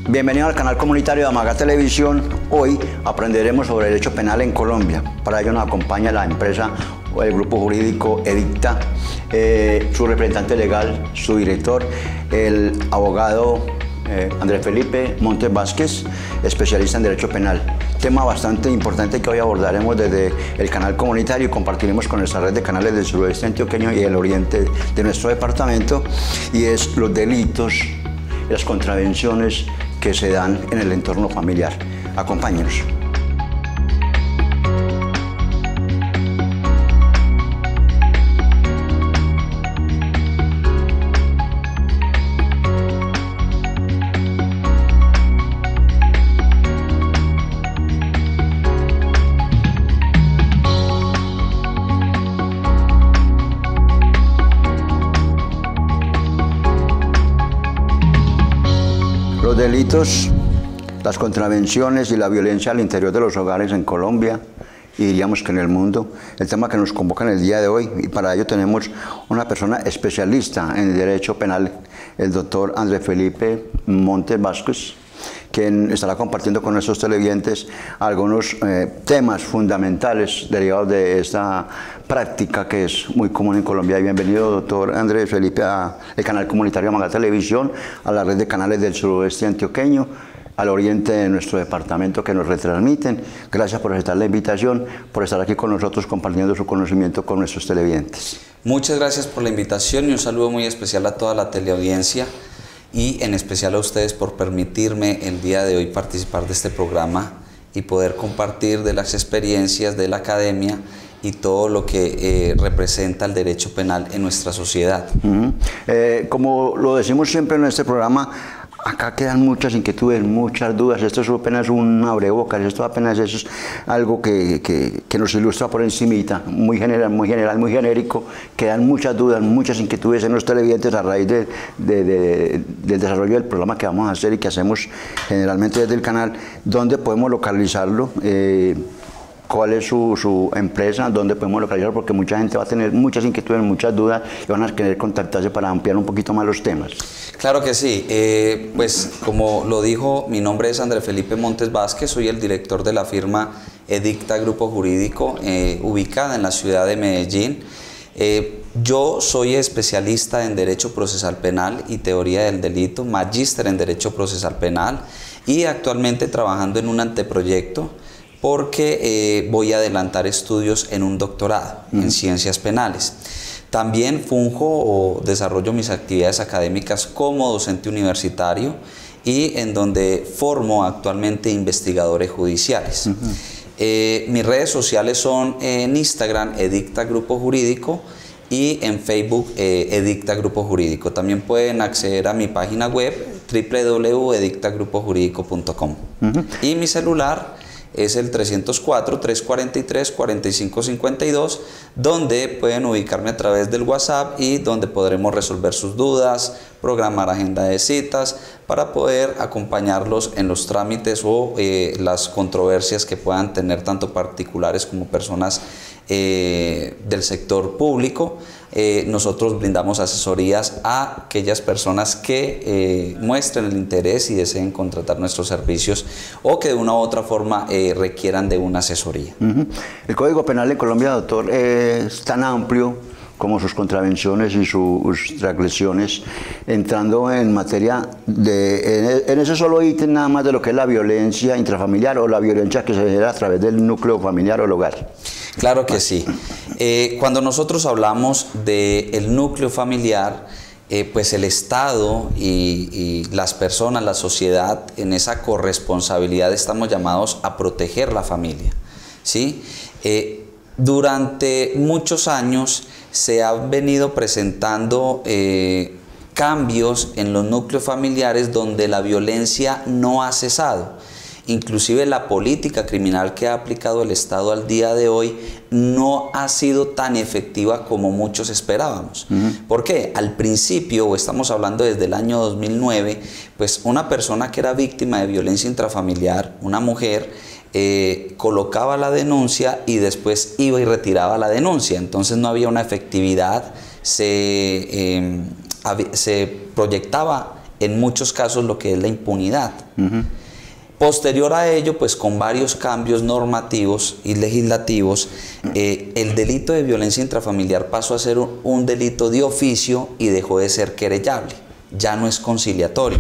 Bienvenido al canal comunitario de Amaga Televisión. Hoy aprenderemos sobre derecho penal en Colombia. Para ello nos acompaña la empresa o el grupo jurídico Edicta, su representante legal, su director, el abogado Andrés Felipe Montes Vázquez, especialista en derecho penal. Tema bastante importante que hoy abordaremos desde el canal comunitario y compartiremos con nuestra red de canales del suroeste antioqueño y el oriente de nuestro departamento, y es los delitos y las contravenciones que se dan en el entorno familiar. Acompáñenos. Los delitos, las contravenciones y la violencia al interior de los hogares en Colombia y diríamos que en el mundo, el tema que nos convoca en el día de hoy, y para ello tenemos una persona especialista en derecho penal, el doctor Andrés Felipe Montes Vázquez, quien estará compartiendo con nuestros televidentes algunos temas fundamentales derivados de esta práctica que es muy común en Colombia. Y bienvenido, doctor Andrés Felipe, al canal comunitario Amaga Televisión, a la red de canales del suroeste antioqueño, al oriente de nuestro departamento que nos retransmiten. Gracias por aceptar la invitación, por estar aquí con nosotros compartiendo su conocimiento con nuestros televidentes. Muchas gracias por la invitación y un saludo muy especial a toda la teleaudiencia, y en especial a ustedes por permitirme el día de hoy participar de este programa y poder compartir de las experiencias de la academia y todo lo que representa el derecho penal en nuestra sociedad. Como lo decimos siempre en este programa, acá quedan muchas inquietudes, muchas dudas. Esto es apenas un abrebocas, esto apenas es algo que nos ilustra por encimita, muy general, muy genérico. Quedan muchas dudas, muchas inquietudes en los televidentes a raíz del desarrollo del programa que vamos a hacer y que hacemos generalmente desde el canal. ¿Dónde podemos localizarlo? ¿Cuál es su empresa? ¿Dónde podemos localizarlo? Porque mucha gente va a tener muchas inquietudes, muchas dudas y van a querer contactarse para ampliar un poquito más los temas. Claro que sí. Pues como lo dijo, mi nombre es Andrés Felipe Montes Vázquez, soy el director de la firma Edicta Grupo Jurídico, ubicada en la ciudad de Medellín. Yo soy especialista en Derecho Procesal Penal y Teoría del Delito, magíster en Derecho Procesal Penal y actualmente trabajando en un anteproyecto porque voy a adelantar estudios en un doctorado en Ciencias Penales. También funjo o desarrollo mis actividades académicas como docente universitario y en donde formo actualmente investigadores judiciales. Mis redes sociales son en Instagram Edicta Grupo Jurídico y en Facebook Edicta Grupo Jurídico. También pueden acceder a mi página web www.edictagrupojuridico.com. Y mi celular es el 304-343-4552, donde pueden ubicarme a través del WhatsApp y donde podremos resolver sus dudas, programar agenda de citas para poder acompañarlos en los trámites o las controversias que puedan tener tanto particulares como personas del sector público. Nosotros brindamos asesorías a aquellas personas que muestren el interés y deseen contratar nuestros servicios o que de una u otra forma requieran de una asesoría. El Código Penal de Colombia, doctor, es tan amplio como sus contravenciones y sus transgresiones, entrando en materia en ese solo ítem nada más de lo que es la violencia intrafamiliar o la violencia que se genera a través del núcleo familiar o el hogar. Claro que sí. Cuando nosotros hablamos del núcleo familiar, pues el Estado y las personas, la sociedad, en esa corresponsabilidad estamos llamados a proteger la familia, ¿sí? Durante muchos años se han venido presentando cambios en los núcleos familiares donde la violencia no ha cesado. Inclusive la política criminal que ha aplicado el Estado al día de hoy no ha sido tan efectiva como muchos esperábamos. ¿Por qué? Al principio, o estamos hablando desde el año 2009, pues una persona que era víctima de violencia intrafamiliar, una mujer, colocaba la denuncia y después iba y retiraba la denuncia. Entonces no había una efectividad, se proyectaba en muchos casos lo que es la impunidad. Posterior a ello, pues con varios cambios normativos y legislativos, el delito de violencia intrafamiliar pasó a ser un delito de oficio y dejó de ser querellable. Ya no es conciliatorio.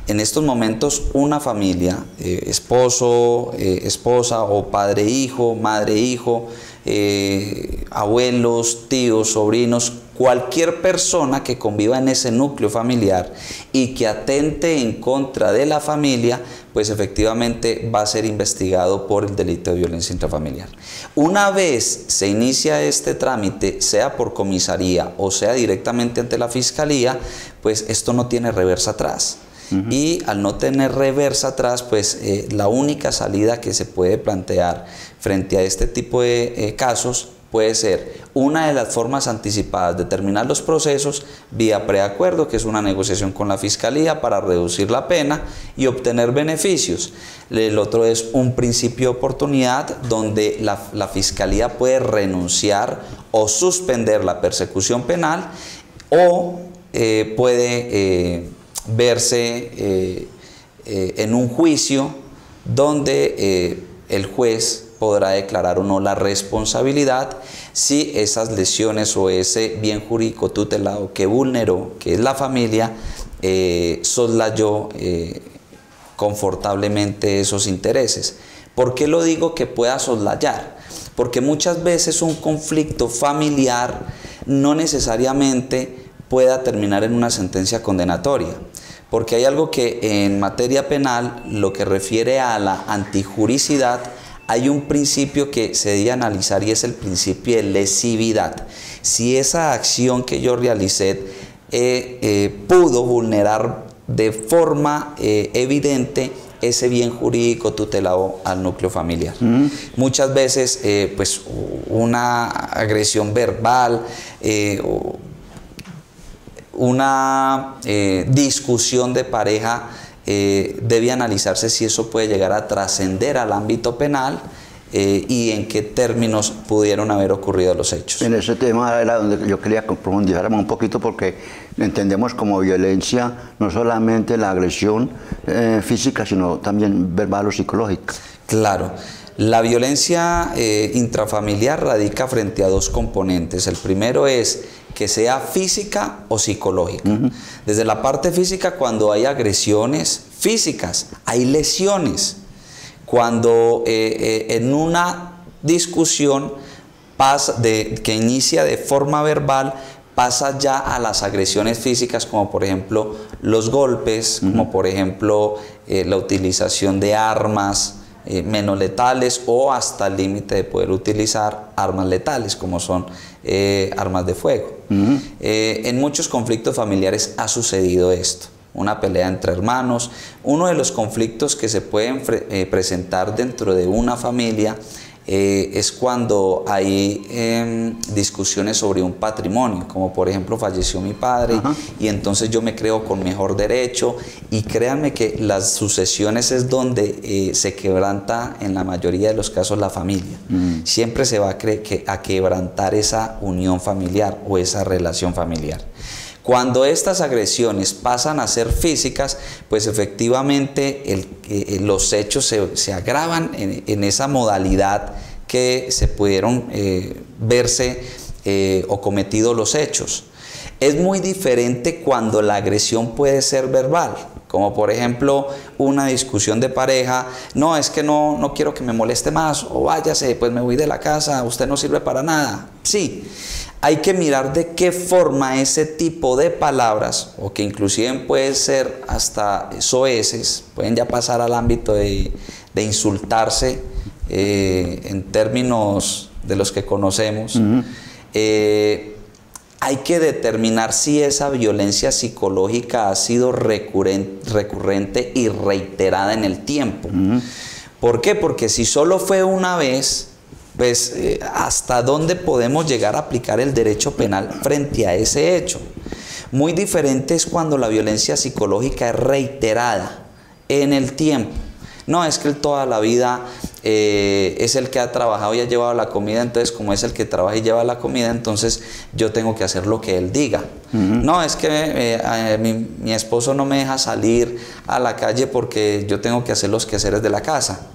En estos momentos una familia, esposo, esposa o padre-hijo, madre-hijo, abuelos, tíos, sobrinos, cualquier persona que conviva en ese núcleo familiar y que atente en contra de la familia, pues efectivamente va a ser investigado por el delito de violencia intrafamiliar. Una vez se inicia este trámite, sea por comisaría o sea directamente ante la fiscalía, pues esto no tiene reversa atrás. Y al no tener reversa atrás, pues la única salida que se puede plantear frente a este tipo de casos puede ser una de las formas anticipadas de terminar los procesos vía preacuerdo, que es una negociación con la fiscalía para reducir la pena y obtener beneficios. El otro es un principio de oportunidad donde la fiscalía puede renunciar o suspender la persecución penal o puede verse en un juicio donde el juez podrá declarar o no la responsabilidad si esas lesiones o ese bien jurídico tutelado que vulneró, que es la familia, soslayó confortablemente esos intereses. ¿Por qué lo digo que pueda soslayar? Porque muchas veces un conflicto familiar no necesariamente pueda terminar en una sentencia condenatoria, porque hay algo que en materia penal, lo que refiere a la antijuricidad, hay un principio que se debe analizar y es el principio de lesividad. Si esa acción que yo realicé pudo vulnerar de forma evidente ese bien jurídico tutelado al núcleo familiar. Muchas veces pues una agresión verbal, una discusión de pareja debe analizarse si eso puede llegar a trascender al ámbito penal y en qué términos pudieron haber ocurrido los hechos. En ese tema era donde yo quería profundizar un poquito, porque entendemos como violencia no solamente la agresión física, sino también verbal o psicológica. Claro. La violencia intrafamiliar radica frente a dos componentes. El primero es que sea física o psicológica. Desde la parte física, cuando hay agresiones físicas, hay lesiones. Cuando en una discusión que inicia de forma verbal, pasa ya a las agresiones físicas, como por ejemplo los golpes, como por ejemplo la utilización de armas menos letales o hasta el límite de poder utilizar armas letales, como son armas de fuego. En muchos conflictos familiares ha sucedido esto. Una pelea entre hermanos. Uno de los conflictos que se pueden presentar dentro de una familia es cuando hay discusiones sobre un patrimonio, como por ejemplo falleció mi padre y entonces yo me creo con mejor derecho, y créanme que las sucesiones es donde se quebranta en la mayoría de los casos la familia. Siempre se va a quebrantar esa unión familiar o esa relación familiar. Cuando estas agresiones pasan a ser físicas, pues efectivamente los hechos se agravan en esa modalidad que se pudieron verse o cometidos los hechos. Es muy diferente cuando la agresión puede ser verbal, como por ejemplo una discusión de pareja: no, es que no quiero que me moleste más, o váyase, pues me voy de la casa, usted no sirve para nada. Sí. Hay que mirar de qué forma ese tipo de palabras, o que inclusive pueden ser hasta soeces, pueden ya pasar al ámbito de insultarse en términos de los que conocemos. Hay que determinar si esa violencia psicológica ha sido recurrente y reiterada en el tiempo. ¿Por qué? Porque si solo fue una vez, pues hasta dónde podemos llegar a aplicar el derecho penal frente a ese hecho. Muy diferente es cuando la violencia psicológica es reiterada en el tiempo. No, es que él toda la vida es el que ha trabajado y ha llevado la comida, entonces como es el que trabaja y lleva la comida, entonces yo tengo que hacer lo que él diga. No, es que mi esposo no me deja salir a la calle porque yo tengo que hacer los quehaceres de la casa.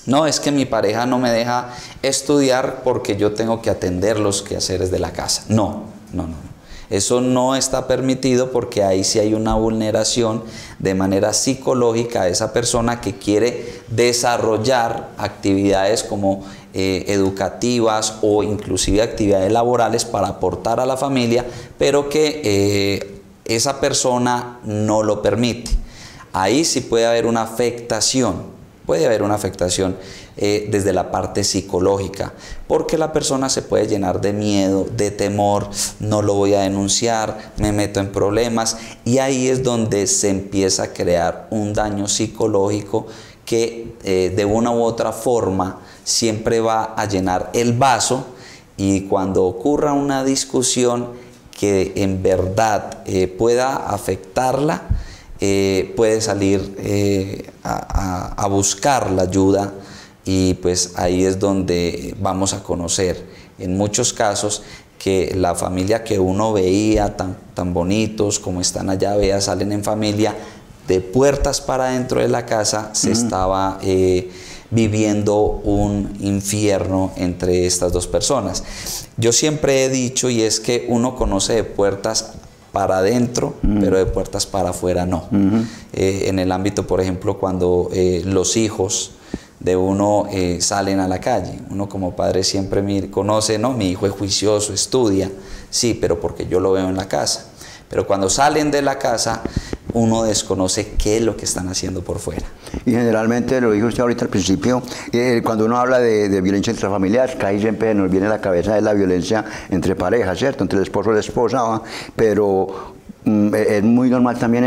No, es que mi pareja no me deja estudiar porque yo tengo que atender los quehaceres de la casa. No, no, no. Eso no está permitido porque ahí sí hay una vulneración de manera psicológica a esa persona que quiere desarrollar actividades como educativas o inclusive actividades laborales para aportar a la familia, pero que esa persona no lo permite. Ahí sí puede haber una afectación. Puede haber una afectación desde la parte psicológica, porque la persona se puede llenar de miedo, de temor, no lo voy a denunciar, me meto en problemas, y ahí es donde se empieza a crear un daño psicológico que de una u otra forma siempre va a llenar el vaso, y cuando ocurra una discusión que en verdad pueda afectarla, puede salir a buscar la ayuda, y pues ahí es donde vamos a conocer en muchos casos que la familia que uno veía tan bonitos como están allá, salen en familia, de puertas para dentro de la casa se estaba viviendo un infierno entre estas dos personas. Yo siempre he dicho, y es que uno conoce de puertas para adentro, pero de puertas para afuera no. En el ámbito, por ejemplo, cuando los hijos de uno salen a la calle, uno como padre siempre conoce, ¿no? Mi hijo es juicioso, estudia, sí, pero porque yo lo veo en la casa. Pero cuando salen de la casa, uno desconoce qué es lo que están haciendo por fuera. Y generalmente, lo dijo usted ahorita al principio, cuando uno habla de violencia intrafamiliar, casi siempre nos viene a la cabeza de la violencia entre parejas, ¿cierto? Entre el esposo y la esposa, pero es muy normal también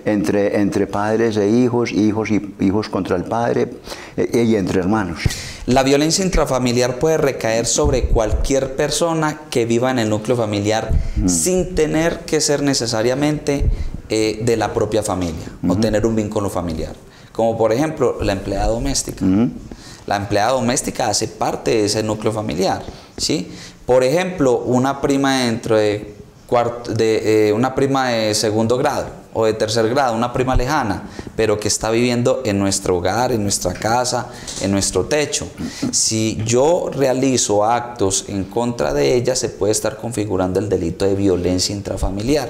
entre padres e hijos, hijos contra el padre, y entre hermanos. La violencia intrafamiliar puede recaer sobre cualquier persona que viva en el núcleo familiar sin tener que ser necesariamente de la propia familia o tener un vínculo familiar. Como por ejemplo la empleada doméstica. La empleada doméstica hace parte de ese núcleo familiar, ¿sí? Por ejemplo, una prima una prima de segundo grado o de tercer grado, una prima lejana, pero que está viviendo en nuestro hogar, en nuestra casa, en nuestro techo. Si yo realizo actos en contra de ella, se puede estar configurando el delito de violencia intrafamiliar,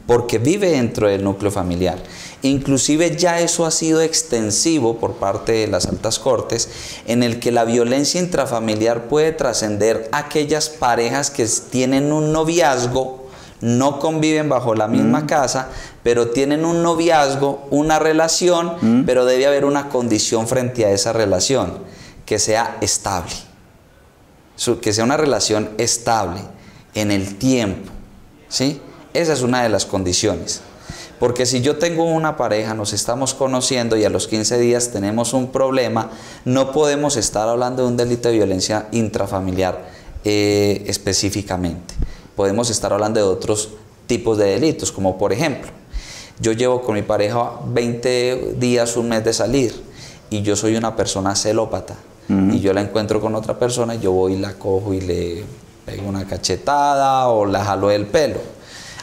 porque vive dentro del núcleo familiar. Inclusive ya eso ha sido extensivo por parte de las altas cortes, en el que la violencia intrafamiliar puede trascender a aquellas parejas que tienen un noviazgo, no conviven bajo la misma casa, pero tienen un noviazgo, una relación, pero debe haber una condición frente a esa relación, que sea estable, que sea una relación estable en el tiempo, ¿sí? Esa es una de las condiciones. Porque si yo tengo una pareja, nos estamos conociendo y a los 15 días tenemos un problema, no podemos estar hablando de un delito de violencia intrafamiliar específicamente. Podemos estar hablando de otros tipos de delitos, como por ejemplo, yo llevo con mi pareja 20 días, un mes de salir, y yo soy una persona celópata, y yo la encuentro con otra persona, y yo voy y la cojo y le pego una cachetada o la jalo del pelo.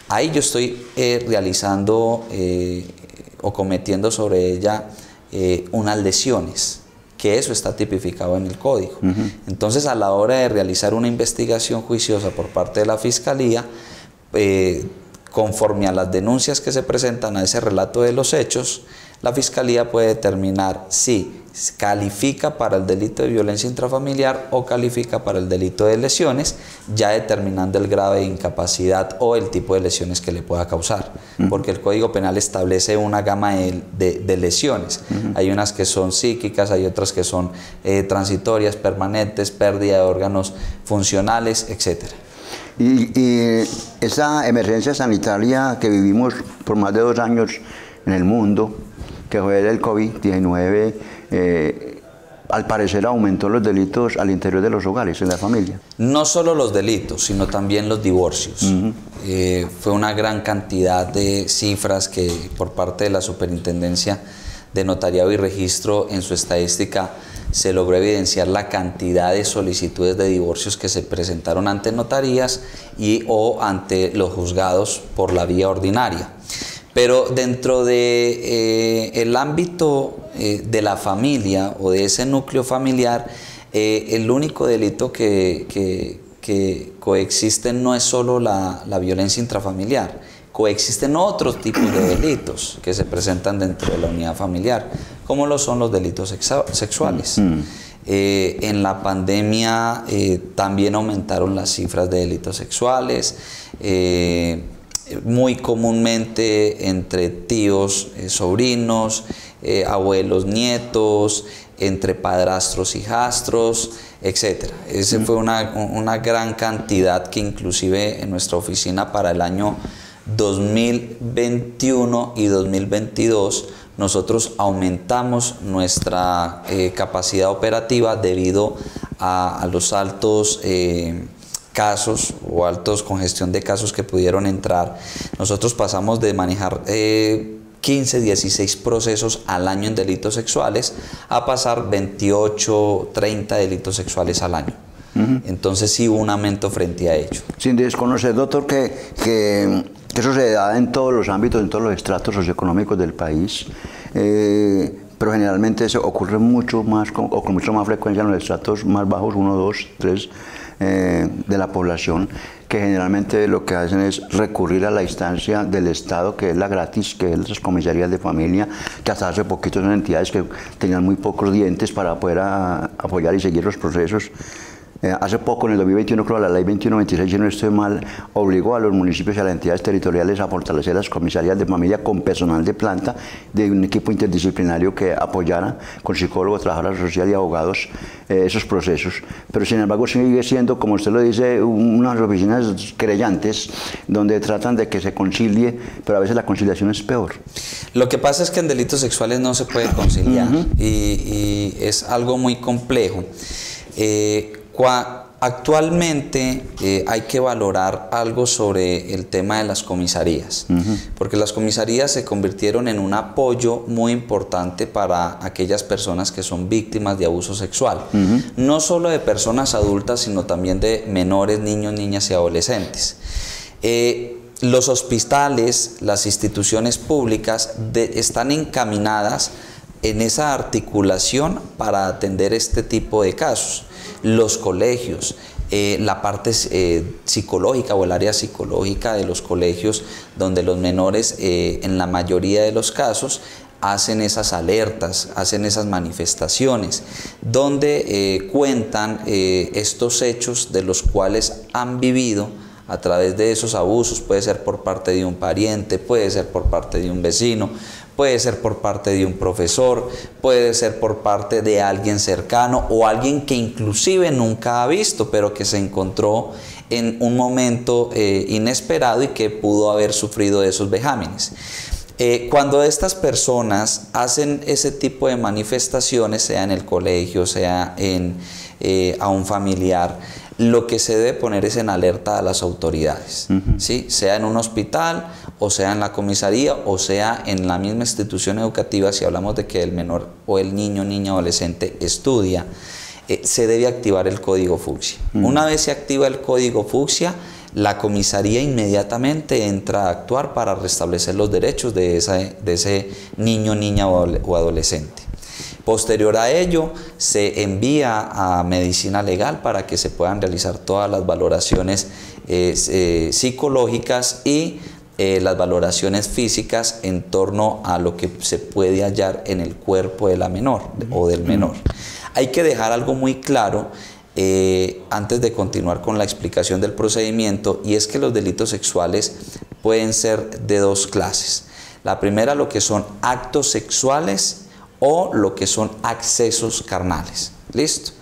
Ahí yo estoy realizando o cometiendo sobre ella unas lesiones, que eso está tipificado en el código. Entonces, a la hora de realizar una investigación juiciosa por parte de la Fiscalía, conforme a las denuncias que se presentan a ese relato de los hechos, la Fiscalía puede determinar si califica para el delito de violencia intrafamiliar o califica para el delito de lesiones, ya determinando el grado de incapacidad o el tipo de lesiones que le pueda causar, porque el Código Penal establece una gama de lesiones. Hay unas que son psíquicas, hay otras que son transitorias, permanentes, pérdida de órganos funcionales, etc. Y esa emergencia sanitaria que vivimos por más de 2 años en el mundo, que fue el COVID-19, al parecer aumentó los delitos al interior de los hogares, en la familia. No solo los delitos, sino también los divorcios. Fue una gran cantidad de cifras que por parte de la Superintendencia de Notariado y Registro en su estadística se logró evidenciar la cantidad de solicitudes de divorcios que se presentaron ante notarías o ante los juzgados por la vía ordinaria. Pero dentro de el ámbito de la familia o de ese núcleo familiar, el único delito que coexiste no es solo la violencia intrafamiliar, coexisten otros tipos de delitos que se presentan dentro de la unidad familiar, como lo son los delitos sexuales. En la pandemia también aumentaron las cifras de delitos sexuales, muy comúnmente entre tíos, sobrinos, abuelos, nietos, entre padrastros, hijastros, etc. Esa fue una gran cantidad que inclusive en nuestra oficina para el año 2021 y 2022 nosotros aumentamos nuestra capacidad operativa debido a los altos casos o altos congestión de casos que pudieron entrar. Nosotros pasamos de manejar 15, 16 procesos al año en delitos sexuales a pasar 28, 30 delitos sexuales al año. Entonces sí hubo un aumento frente a ello. Sin desconocer, doctor, que eso se da en todos los ámbitos, en todos los estratos socioeconómicos del país, pero generalmente se ocurre mucho más o con mucha más frecuencia en los estratos más bajos, 1, 2, 3 de la población, que generalmente lo que hacen es recurrir a la instancia del Estado, que es la gratis, que es las comisarías de familia, que hasta hace poquito son entidades que tenían muy pocos dientes para poder apoyar y seguir los procesos. Hace poco, en el 2021, creo, la ley 2126, si no estoy mal, obligó a los municipios y a las entidades territoriales a fortalecer las comisarías de familia con personal de planta, de un equipo interdisciplinario que apoyara con psicólogos, trabajadores sociales y abogados esos procesos. Pero sin embargo sigue siendo, como usted lo dice, unas oficinas querellantes donde tratan de que se concilie, pero a veces la conciliación es peor. Lo que pasa es que en delitos sexuales no se puede conciliar y es algo muy complejo. Actualmente hay que valorar algo sobre el tema de las comisarías, porque las comisarías se convirtieron en un apoyo muy importante para aquellas personas que son víctimas de abuso sexual, no solo de personas adultas, sino también de menores, niños, niñas y adolescentes. Los hospitales, las instituciones públicas están encaminadas en esa articulación para atender este tipo de casos. Los colegios, la parte psicológica o el área psicológica de los colegios, donde los menores en la mayoría de los casos hacen esas alertas, hacen esas manifestaciones, donde cuentan estos hechos de los cuales han vivido a través de esos abusos. Puede ser por parte de un pariente, puede ser por parte de un vecino, puede ser por parte de un profesor, puede ser por parte de alguien cercano o alguien que inclusive nunca ha visto, pero que se encontró en un momento inesperado y que pudo haber sufrido de esos vejámenes. Cuando estas personas hacen ese tipo de manifestaciones, sea en el colegio, sea a un familiar, lo que se debe poner es en alerta a las autoridades, ¿sí? Sea en un hospital, o sea en la comisaría, o sea en la misma institución educativa. Si hablamos de que el menor o el niño, niña, adolescente estudia, se debe activar el código fucsia. Una vez se activa el código fucsia, la comisaría inmediatamente entra a actuar para restablecer los derechos de ese niño, niña o adolescente. Posterior a ello, se envía a medicina legal para que se puedan realizar todas las valoraciones psicológicas y las valoraciones físicas en torno a lo que se puede hallar en el cuerpo de la menor o del menor. Hay que dejar algo muy claro antes de continuar con la explicación del procedimiento, y es que los delitos sexuales pueden ser de dos clases. La primera, lo que son actos sexuales o lo que son accesos carnales. ¿Listo?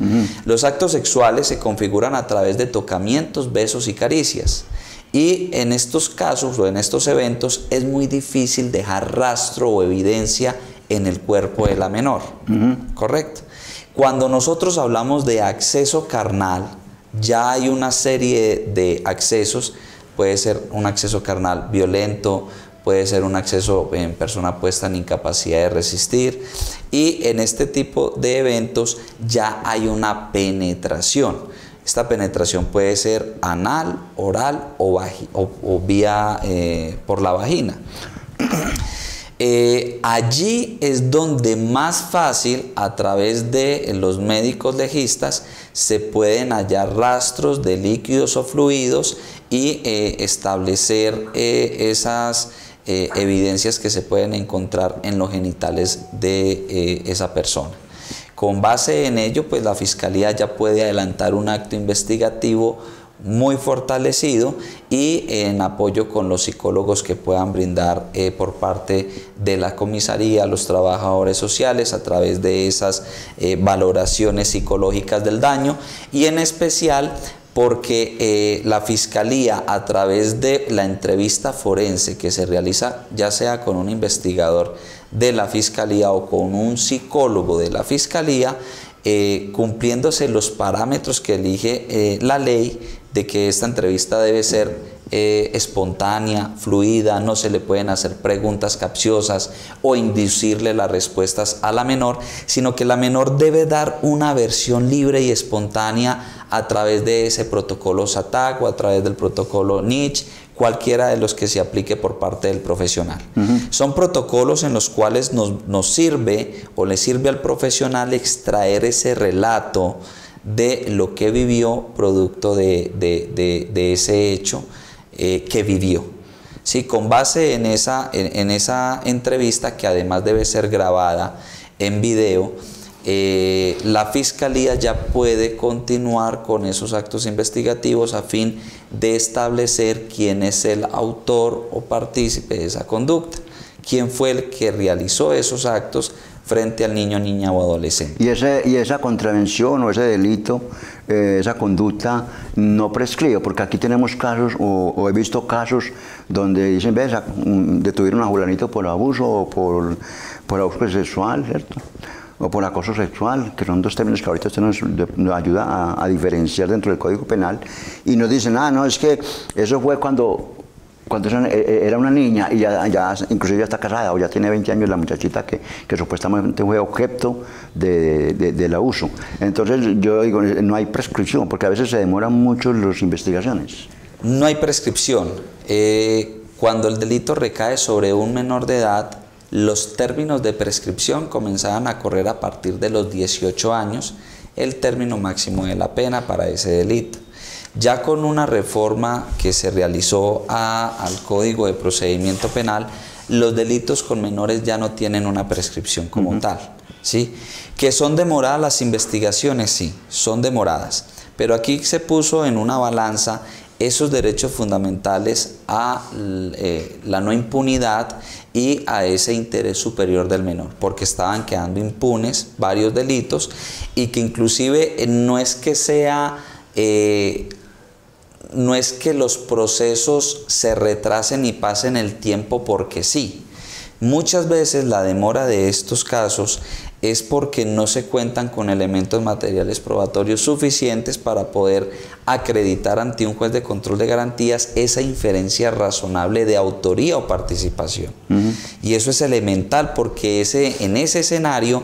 Los actos sexuales se configuran a través de tocamientos, besos y caricias. Y en estos casos o en estos eventos es muy difícil dejar rastro o evidencia en el cuerpo de la menor. ¿Correcto? Cuando nosotros hablamos de acceso carnal, ya hay una serie de accesos. Puede ser un acceso carnal violento, puede ser un acceso en persona puesta en incapacidad de resistir, y en este tipo de eventos ya hay una penetración. Esta penetración puede ser anal, oral o vía por la vagina. Allí es donde más fácil, a través de los médicos legistas, se pueden hallar rastros de líquidos o fluidos y establecer esas evidencias que se pueden encontrar en los genitales de esa persona. Con base en ello, pues la Fiscalía ya puede adelantar un acto investigativo muy fortalecido y en apoyo con los psicólogos que puedan brindar por parte de la comisaría, los trabajadores sociales, a través de esas valoraciones psicológicas del daño, y en especial porque la Fiscalía, a través de la entrevista forense que se realiza ya sea con un investigador de la Fiscalía o con un psicólogo de la Fiscalía, cumpliéndose los parámetros que elige la ley, de que esta entrevista debe ser espontánea, fluida, no se le pueden hacer preguntas capciosas o inducirle las respuestas a la menor, sino que la menor debe dar una versión libre y espontánea a través de ese protocolo SATAC o a través del protocolo NICH, cualquiera de los que se aplique por parte del profesional. Son protocolos en los cuales nos sirve o le sirve al profesional extraer ese relato de lo que vivió producto de ese hecho que vivió. Sí, con base en esa entrevista, que además debe ser grabada en video, la Fiscalía ya puede continuar con esos actos investigativos a fin de establecer quién es el autor o partícipe de esa conducta, quién fue el que realizó esos actos frente al niño, niña o adolescente. Y esa contravención o ese delito, esa conducta no prescribe, porque aquí tenemos casos, o he visto casos donde dicen, ves, detuvieron a fulanito por abuso o por abuso sexual, ¿cierto? O por acoso sexual, que son dos términos que ahorita usted nos ayuda a diferenciar dentro del Código Penal, y nos dicen, no, es que eso fue cuando era una niña y ya inclusive ya está casada o ya tiene 20 años la muchachita que supuestamente fue objeto del abuso. Entonces yo digo, no hay prescripción, porque a veces se demoran mucho las investigaciones. No hay prescripción. Cuando el delito recae sobre un menor de edad, los términos de prescripción comenzaban a correr a partir de los 18 años, el término máximo de la pena para ese delito. Ya con una reforma que se realizó al Código de Procedimiento Penal, los delitos con menores ya no tienen una prescripción como tal, ¿sí? ¿Que son demoradas las investigaciones? Sí, son demoradas, pero aquí se puso en una balanza esos derechos fundamentales a la no impunidad y a ese interés superior del menor, porque estaban quedando impunes varios delitos, y que inclusive no es que los procesos se retrasen y pasen el tiempo porque sí. Muchas veces la demora de estos casos es porque no se cuentan con elementos materiales probatorios suficientes para poder acreditar ante un juez de control de garantías esa inferencia razonable de autoría o participación. Y eso es elemental, porque en ese escenario,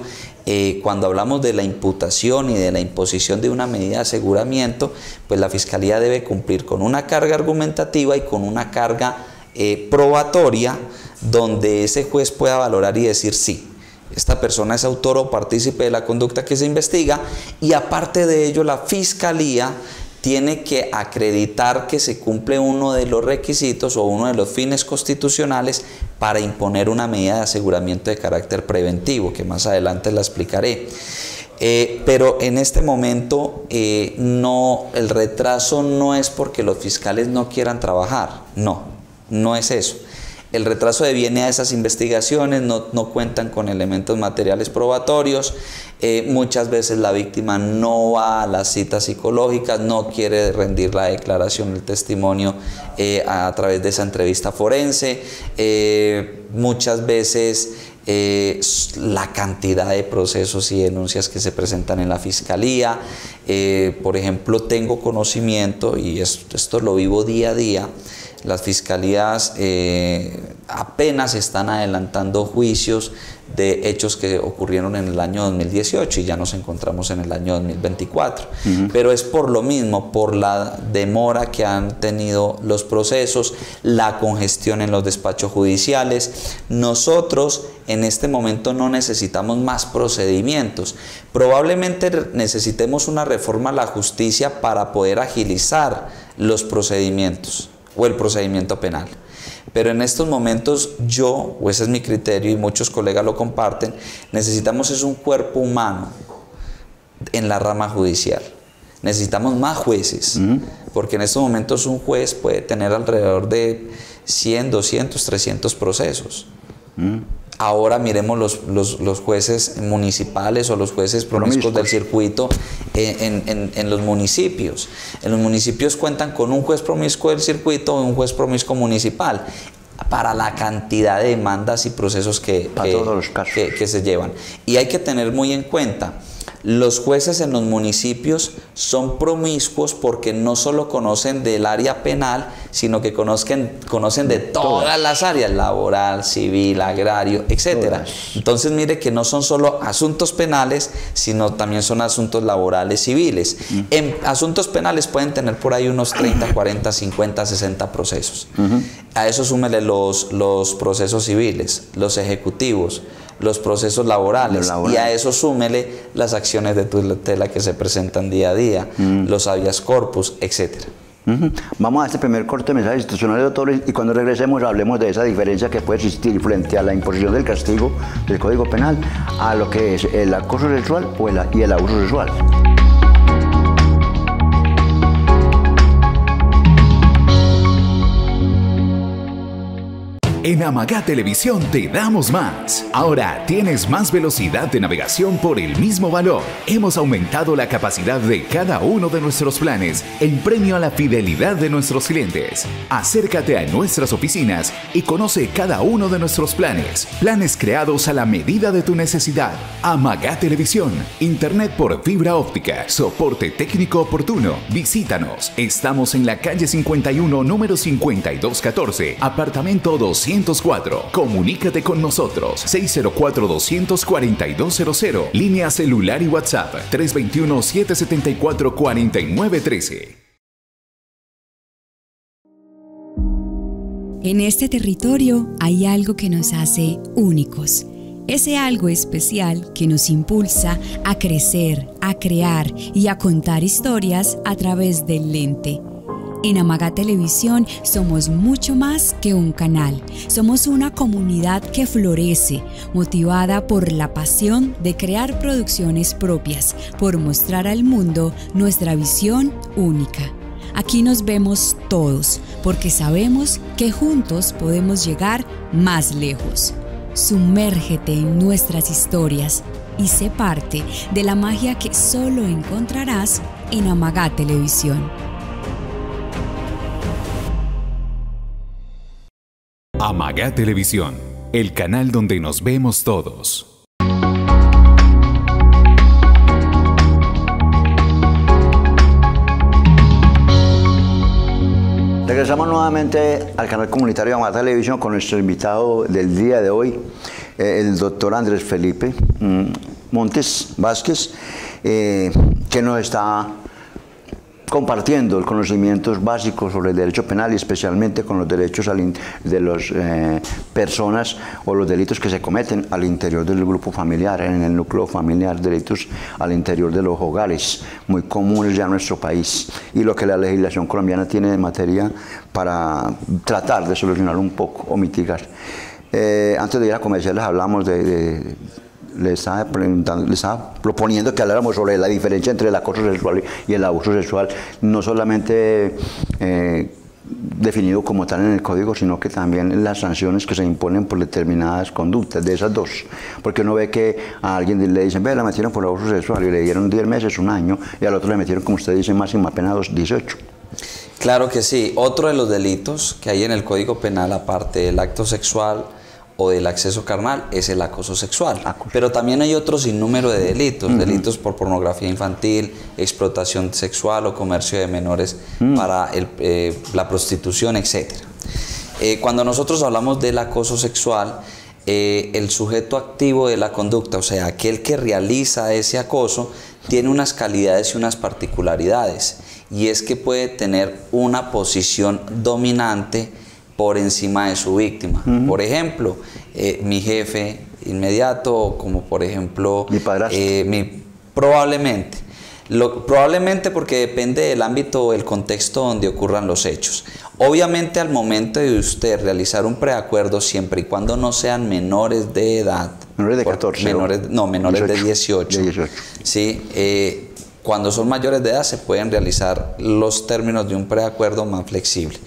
cuando hablamos de la imputación y de la imposición de una medida de aseguramiento, pues la Fiscalía debe cumplir con una carga argumentativa y con una carga probatoria, donde ese juez pueda valorar y decir sí, esta persona es autor o partícipe de la conducta que se investiga, y aparte de ello la Fiscalía tiene que acreditar que se cumple uno de los requisitos o uno de los fines constitucionales para imponer una medida de aseguramiento de carácter preventivo, que más adelante la explicaré. Pero en este momento el retraso no es porque los fiscales no quieran trabajar, no es eso. El retraso deviene a esas investigaciones, no cuentan con elementos materiales probatorios, muchas veces la víctima no va a las citas psicológicas, no quiere rendir la declaración, el testimonio a través de esa entrevista forense, muchas veces la cantidad de procesos y denuncias que se presentan en la Fiscalía. Por ejemplo, tengo conocimiento, y esto lo vivo día a día, Las fiscalías apenas están adelantando juicios de hechos que ocurrieron en el año 2018 y ya nos encontramos en el año 2024. Pero es por lo mismo, por la demora que han tenido los procesos, la congestión en los despachos judiciales. Nosotros en este momento no necesitamos más procedimientos. Probablemente necesitemos una reforma a la justicia para poder agilizar los procedimientos o el procedimiento penal. Pero en estos momentos yo, o ese es mi criterio y muchos colegas lo comparten, necesitamos es un cuerpo humano en la rama judicial. Necesitamos más jueces, porque en estos momentos un juez puede tener alrededor de 100, 200, 300 procesos. Ahora miremos los jueces municipales o los jueces promiscuos del circuito en los municipios. En los municipios cuentan con un juez promiscuo del circuito o un juez promiscuo municipal para la cantidad de demandas y procesos que se llevan. Y hay que tener muy en cuenta, los jueces en los municipios son promiscuos porque no solo conocen del área penal, sino que conocen de todas las áreas, laboral, civil, agrario, etc. Entonces mire que no son solo asuntos penales, sino también son asuntos laborales, civiles. En asuntos penales pueden tener por ahí unos 30, 40, 50, 60 procesos. A eso súmele los procesos civiles, los ejecutivos, los procesos laborales, y a eso súmele las acciones de tutela que se presentan día a día, los habeas corpus, etc. Vamos a este primer corte de mensajes institucionales, doctores, y cuando regresemos hablemos de esa diferencia que puede existir frente a la imposición del castigo del Código Penal a lo que es el acoso sexual y el abuso sexual. En Amagá Televisión te damos más. Ahora tienes más velocidad de navegación por el mismo valor. Hemos aumentado la capacidad de cada uno de nuestros planes en premio a la fidelidad de nuestros clientes. Acércate a nuestras oficinas y conoce cada uno de nuestros planes. Planes creados a la medida de tu necesidad. Amagá Televisión. Internet por fibra óptica. Soporte técnico oportuno. Visítanos. Estamos en la calle 51, número 5214, apartamento 204. Comunícate con nosotros. 604-200-4200. Línea celular y WhatsApp 321-774-4913. En este territorio hay algo que nos hace únicos. Ese algo especial que nos impulsa a crecer, a crear y a contar historias a través del lente. En Amagá Televisión somos mucho más que un canal. Somos una comunidad que florece, motivada por la pasión de crear producciones propias, por mostrar al mundo nuestra visión única. Aquí nos vemos todos, porque sabemos que juntos podemos llegar más lejos. Sumérgete en nuestras historias y sé parte de la magia que solo encontrarás en Amagá Televisión. Amagá Televisión, el canal donde nos vemos todos. Regresamos nuevamente al canal comunitario de Amagá Televisión con nuestro invitado del día de hoy, el doctor Andrés Felipe Montes Vázquez, que nos está compartiendo los conocimientos básicos sobre el derecho penal y especialmente con los derechos de las personas o los delitos que se cometen al interior del grupo familiar, en el núcleo familiar, delitos al interior de los hogares, muy comunes ya en nuestro país, y lo que la legislación colombiana tiene de materia para tratar de solucionar un poco o mitigar. Antes de ir a comerciales hablamos le estaba proponiendo que habláramos sobre la diferencia entre el acoso sexual y el abuso sexual, no solamente definido como tal en el código, sino que también las sanciones que se imponen por determinadas conductas de esas dos. Porque uno ve que a alguien le dicen, ve, la metieron por abuso sexual y le dieron 10 meses, un año, y al otro le metieron, como usted dice, máxima pena 18. Claro que sí. Otro de los delitos que hay en el Código Penal, aparte del acto sexual o del acceso carnal, es el acoso sexual. Pero también hay otro sinnúmero de delitos, delitos por pornografía infantil, explotación sexual o comercio de menores para la prostitución, etc. Cuando nosotros hablamos del acoso sexual, el sujeto activo de la conducta, o sea, aquel que realiza ese acoso, tiene unas calidades y unas particularidades, y es que puede tener una posición dominante por encima de su víctima. Por ejemplo, mi jefe inmediato, como por ejemplo mi padrastro. Probablemente. Probablemente porque depende del ámbito o el contexto donde ocurran los hechos. Obviamente al momento de usted realizar un preacuerdo, siempre y cuando no sean menores de edad. Menores de 14. Menores 18, de 18. De 18. ¿Sí? Cuando son mayores de edad se pueden realizar los términos de un preacuerdo más flexible.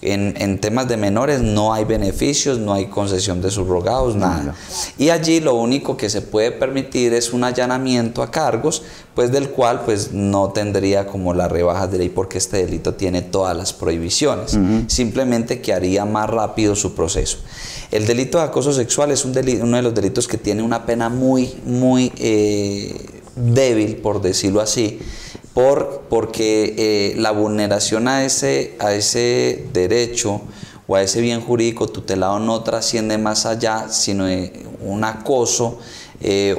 En temas de menores no hay beneficios, no hay concesión de subrogados, nada. No. Y allí lo único que se puede permitir es un allanamiento a cargos, pues del cual pues no tendría como las rebajas de ley, porque este delito tiene todas las prohibiciones. Simplemente que haría más rápido su proceso. El delito de acoso sexual es uno de los delitos que tiene una pena muy débil, por decirlo así, porque la vulneración a ese derecho o a ese bien jurídico tutelado no trasciende más allá, sino un acoso,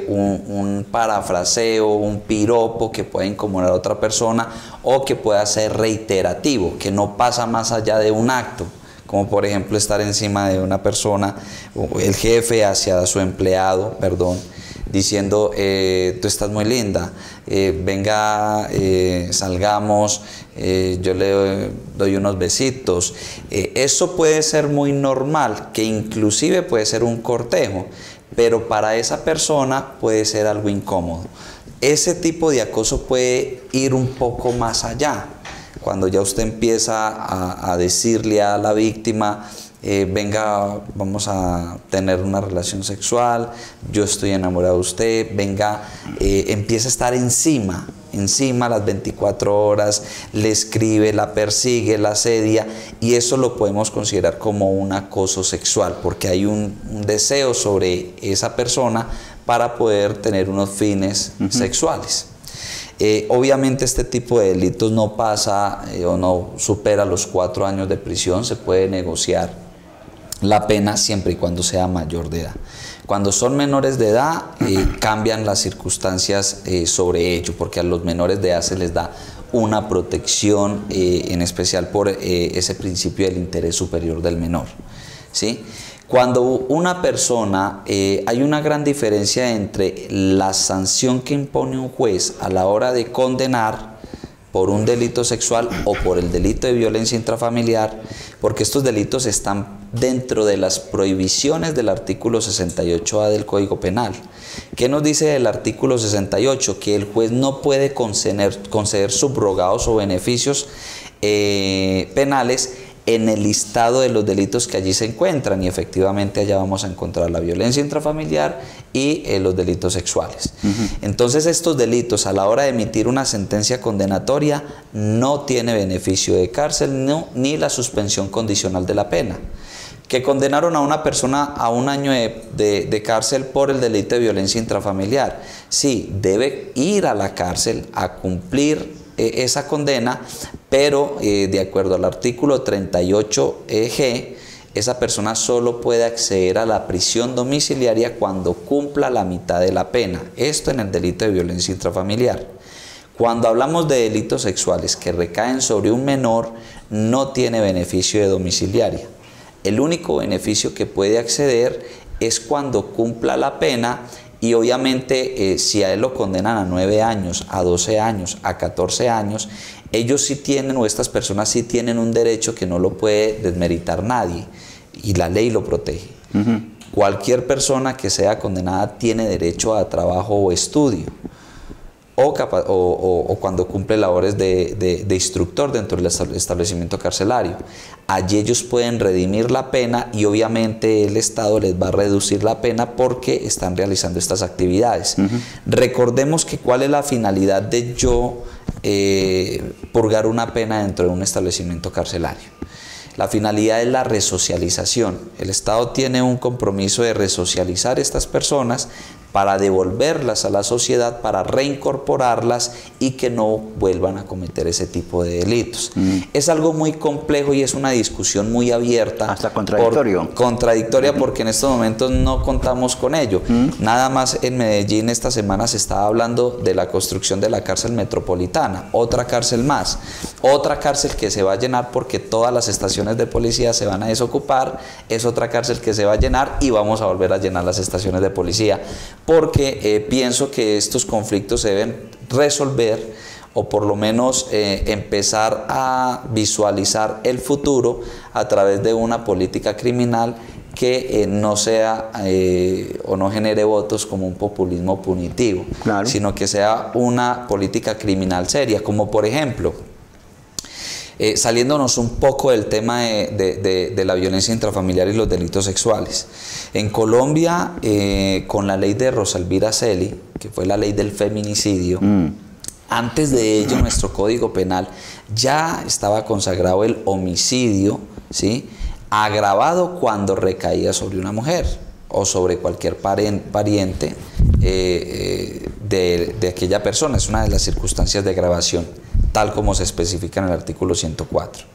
un parafraseo, un piropo que pueda incomodar a otra persona o que pueda ser reiterativo, que no pasa más allá de un acto, como por ejemplo estar encima de una persona, el jefe hacia su empleado, diciendo, tú estás muy linda, venga, salgamos, yo le doy unos besitos. Eso puede ser muy normal, que inclusive puede ser un cortejo, pero para esa persona puede ser algo incómodo. Ese tipo de acoso puede ir un poco más allá, cuando ya usted empieza a decirle a la víctima, venga, vamos a tener una relación sexual, yo estoy enamorado de usted, venga, empieza a estar encima las 24 horas, le escribe, la persigue, la asedia, y eso lo podemos considerar como un acoso sexual, porque hay un deseo sobre esa persona para poder tener unos fines sexuales. Obviamente este tipo de delitos no pasa o no supera los 4 años de prisión, se puede negociar la pena siempre y cuando sea mayor de edad. Cuando son menores de edad cambian las circunstancias sobre ello, porque a los menores de edad se les da una protección en especial por ese principio del interés superior del menor, ¿sí? Cuando una persona, hay una gran diferencia entre la sanción que impone un juez a la hora de condenar por un delito sexual o por el delito de violencia intrafamiliar, porque estos delitos están dentro de las prohibiciones del artículo 68A del Código Penal. ¿Qué nos dice el artículo 68? Que el juez no puede conceder subrogados o beneficios penales en el listado de los delitos que allí se encuentran, y efectivamente allá vamos a encontrar la violencia intrafamiliar y los delitos sexuales. Entonces estos delitos, a la hora de emitir una sentencia condenatoria, no tiene beneficio de cárcel ni la suspensión condicional de la pena. Que condenaron a una persona a 1 año de cárcel por el delito de violencia intrafamiliar, sí, debe ir a la cárcel a cumplir esa condena, pero de acuerdo al artículo 38G, esa persona solo puede acceder a la prisión domiciliaria cuando cumpla la mitad de la pena. Esto en el delito de violencia intrafamiliar. Cuando hablamos de delitos sexuales que recaen sobre un menor, no tiene beneficio de domiciliaria. El único beneficio que puede acceder es cuando cumpla la pena. Y obviamente si a él lo condenan a 9 años, a 12 años, a 14 años, ellos sí tienen, o estas personas sí tienen un derecho que no lo puede desmeritar nadie, y la ley lo protege. Cualquier persona que sea condenada tiene derecho a trabajo o estudio, o cuando cumple labores de instructor dentro del establecimiento carcelario. Allí ellos pueden redimir la pena, y obviamente el Estado les va a reducir la pena porque están realizando estas actividades. Recordemos que cuál es la finalidad de yo purgar una pena dentro de un establecimiento carcelario. La finalidad es la resocialización. El Estado tiene un compromiso de resocializar a estas personas para devolverlas a la sociedad, para reincorporarlas y que no vuelvan a cometer ese tipo de delitos. Es algo muy complejo y es una discusión muy abierta. Hasta contradictorio. Contradictoria porque en estos momentos no contamos con ello. Nada más en Medellín esta semana se estaba hablando de la construcción de la cárcel metropolitana, otra cárcel más, otra cárcel que se va a llenar porque todas las estaciones de policía se van a desocupar, es otra cárcel que se va a llenar y vamos a volver a llenar las estaciones de policía, porque pienso que estos conflictos se deben resolver o por lo menos empezar a visualizar el futuro a través de una política criminal que no sea o no genere votos como un populismo punitivo, claro, sino que sea una política criminal seria, como por ejemplo, saliéndonos un poco del tema de la violencia intrafamiliar y los delitos sexuales. En Colombia, con la ley de Rosa Elvira Celi, que fue la ley del feminicidio, antes de ello nuestro Código Penal ya estaba consagrado el homicidio, ¿sí?, agravado cuando recaía sobre una mujer o sobre cualquier pariente de aquella persona. Es una de las circunstancias de agravación, tal como se especifica en el artículo 104.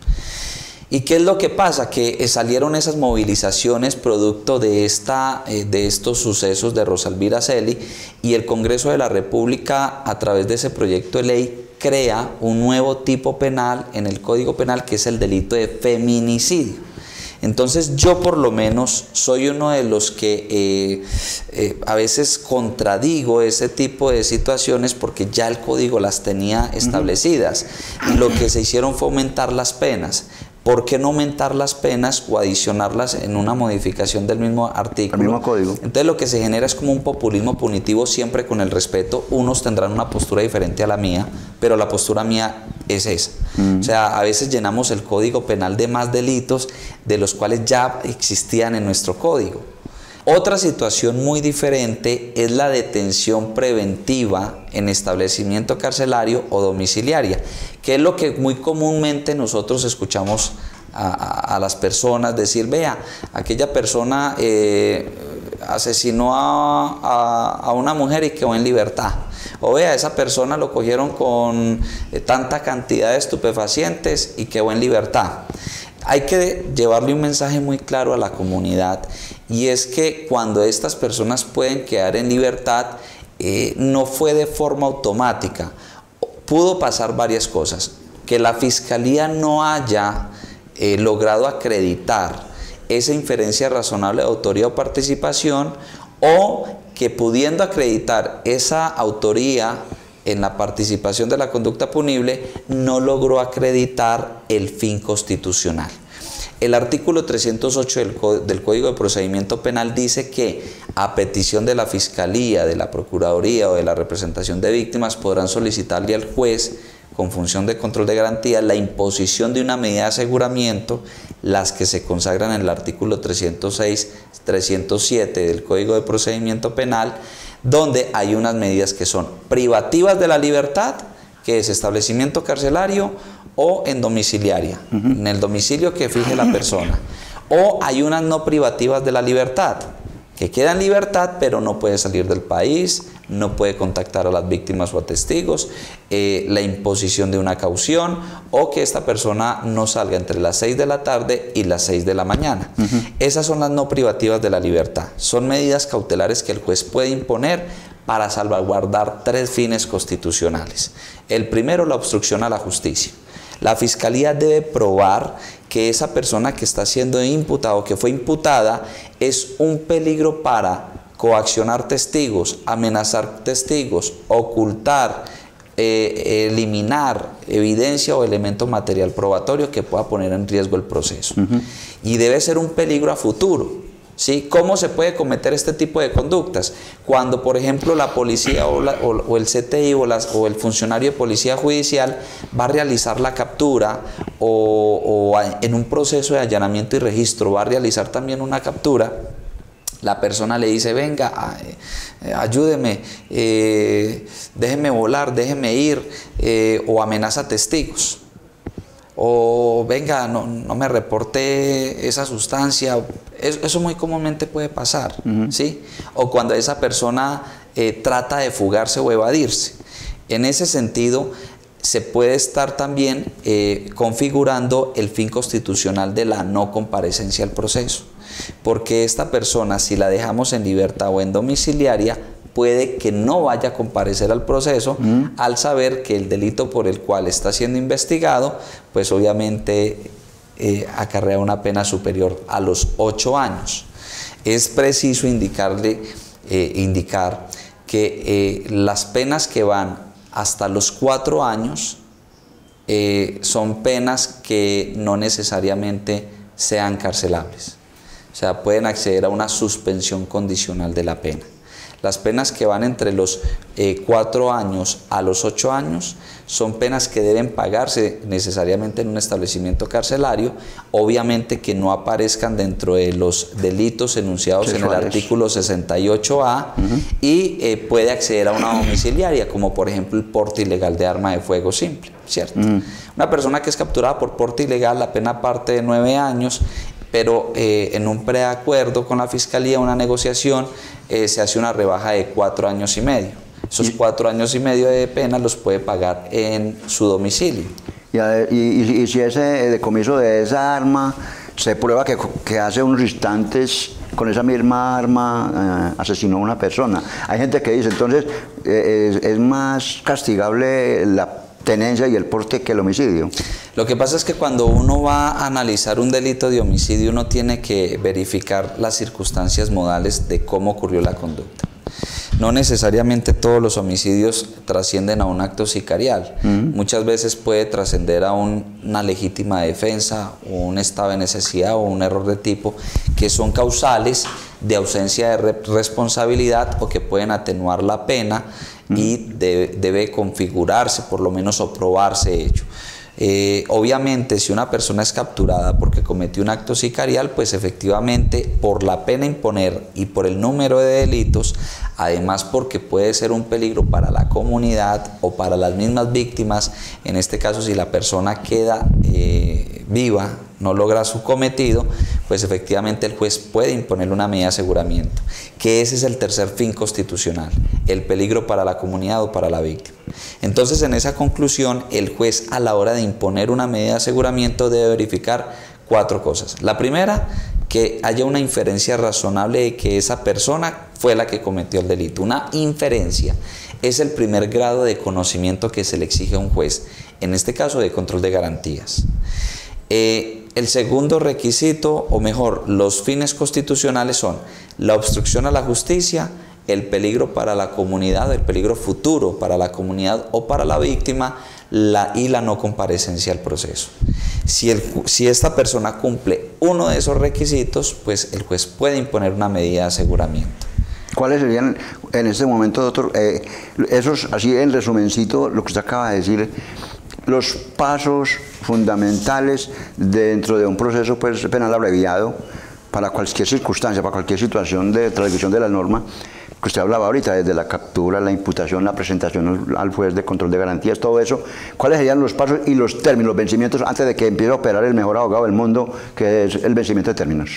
¿Y qué es lo que pasa? Que salieron esas movilizaciones producto de estos sucesos de Rosa Elvira Celi, y el Congreso de la República, a través de ese proyecto de ley, crea un nuevo tipo penal en el Código Penal, que es el delito de feminicidio. Entonces yo por lo menos soy uno de los que a veces contradigo ese tipo de situaciones porque ya el código las tenía establecidas. Y lo que se hicieron fue aumentar las penas. ¿Por qué no aumentar las penas o adicionarlas en una modificación del mismo artículo? El mismo código. Entonces lo que se genera es como un populismo punitivo, siempre con el respeto. Unos tendrán una postura diferente a la mía, pero la postura mía es esa. O sea, a veces llenamos el Código Penal de más delitos de los cuales ya existían en nuestro código. Otra situación muy diferente es la detención preventiva en establecimiento carcelario o domiciliaria, que es lo que muy comúnmente nosotros escuchamos a las personas decir: vea, aquella persona asesinó a una mujer y quedó en libertad. O vea, esa persona lo cogieron con tanta cantidad de estupefacientes y quedó en libertad. Hay que llevarle un mensaje muy claro a la comunidad, y es que cuando estas personas pueden quedar en libertad, no fue de forma automática. Pudo pasar varias cosas: que la Fiscalía no haya logrado acreditar esa inferencia razonable de autoría o participación, o que pudiendo acreditar esa autoría en la participación de la conducta punible, no logró acreditar el fin constitucional. El artículo 308 del Código de Procedimiento Penal dice que a petición de la Fiscalía, de la Procuraduría o de la representación de víctimas podrán solicitarle al juez, con función de control de garantía, la imposición de una medida de aseguramiento, las que se consagran en el artículo 306, 307 del Código de Procedimiento Penal, donde hay unas medidas que son privativas de la libertad, que es establecimiento carcelario o en domiciliaria, en el domicilio que fije la persona. O hay unas no privativas de la libertad, que queda en libertad pero no puede salir del país, no puede contactar a las víctimas o a testigos, la imposición de una caución, o que esta persona no salga entre las 6 de la tarde y las 6 de la mañana. Esas son las no privativas de la libertad. Son medidas cautelares que el juez puede imponer para salvaguardar 3 fines constitucionales. El primero, la obstrucción a la justicia. La Fiscalía debe probar que esa persona que está siendo imputada o que fue imputada es un peligro para coaccionar testigos, amenazar testigos, ocultar, eliminar evidencia o elemento material probatorio que pueda poner en riesgo el proceso. Y debe ser un peligro a futuro. ¿Sí? ¿Cómo se puede cometer este tipo de conductas? Cuando, por ejemplo, la policía o el CTI o el funcionario de policía judicial va a realizar la captura, o en un proceso de allanamiento y registro va a realizar también una captura, la persona le dice: venga, ayúdeme, déjeme volar, déjeme ir, o amenaza testigos. o venga, no me reporte esa sustancia. Eso muy comúnmente puede pasar, ¿sí? O cuando esa persona trata de fugarse o evadirse. En ese sentido, se puede estar también configurando el fin constitucional de la no comparecencia al proceso, porque esta persona, si la dejamos en libertad o en domiciliaria, puede que no vaya a comparecer al proceso al saber que el delito por el cual está siendo investigado, pues obviamente acarrea una pena superior a los 8 años. Es preciso indicar que las penas que van hasta los 4 años son penas que no necesariamente sean carcelables. O sea, pueden acceder a una suspensión condicional de la pena. Las penas que van entre los 4 años a los 8 años son penas que deben pagarse necesariamente en un establecimiento carcelario, obviamente que no aparezcan dentro de los delitos enunciados en el artículo 68A, y puede acceder a una domiciliaria, como por ejemplo el porte ilegal de arma de fuego simple, ¿cierto? Una persona que es capturada por porte ilegal, la pena parte de 9 años, pero en un preacuerdo con la Fiscalía, una negociación, se hace una rebaja de 4 años y medio. Esos 4 años y medio de pena los puede pagar en su domicilio. Y si ese decomiso de esa arma se prueba que hace unos instantes con esa misma arma asesinó a una persona, hay gente que dice, entonces es más castigable la tenencia y el porte que el homicidio. Lo que pasa es que cuando uno va a analizar un delito de homicidio, uno tiene que verificar las circunstancias modales de cómo ocurrió la conducta. No necesariamente todos los homicidios trascienden a un acto sicarial. Muchas veces puede trascender a una legítima defensa, o un estado de necesidad o un error de tipo, que son causales de ausencia de responsabilidad o que pueden atenuar la pena y debe configurarse, por lo menos, o probarse hecho. Obviamente, si una persona es capturada porque cometió un acto sicarial, pues efectivamente por la pena a imponer y por el número de delitos, además porque puede ser un peligro para la comunidad o para las mismas víctimas, en este caso si la persona queda viva, no logra su cometido, pues efectivamente el juez puede imponer una medida de aseguramiento, que ese es el tercer fin constitucional, el peligro para la comunidad o para la víctima. Entonces, en esa conclusión, el juez, a la hora de imponer una medida de aseguramiento, debe verificar 4 cosas. La primera, que haya una inferencia razonable de que esa persona fue la que cometió el delito. Una inferencia es el primer grado de conocimiento que se le exige a un juez, en este caso de control de garantías. El segundo requisito, o mejor, los fines constitucionales son la obstrucción a la justicia, el peligro para la comunidad, el peligro futuro para la comunidad o para la víctima, y la no comparecencia al proceso. Si esta persona cumple uno de esos requisitos, pues el juez puede imponer una medida de aseguramiento. ¿Cuáles serían en este momento, doctor, esos, así en resumencito, lo que usted acaba de decir, los pasos fundamentales dentro de un proceso penal abreviado para cualquier circunstancia, para cualquier situación de transgresión de la norma, que usted hablaba ahorita, desde la captura, la imputación, la presentación al juez de control de garantías, todo eso? ¿Cuáles serían los pasos y los términos, los vencimientos, antes de que empiece a operar el mejor abogado del mundo, que es el vencimiento de términos?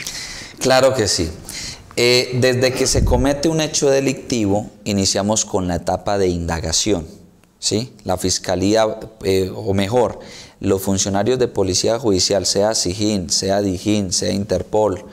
Claro que sí. Desde que se comete un hecho delictivo, iniciamos con la etapa de indagación, ¿sí? La Fiscalía, o mejor, los funcionarios de Policía Judicial, sea SIJIN, sea DIJÍN, sea Interpol,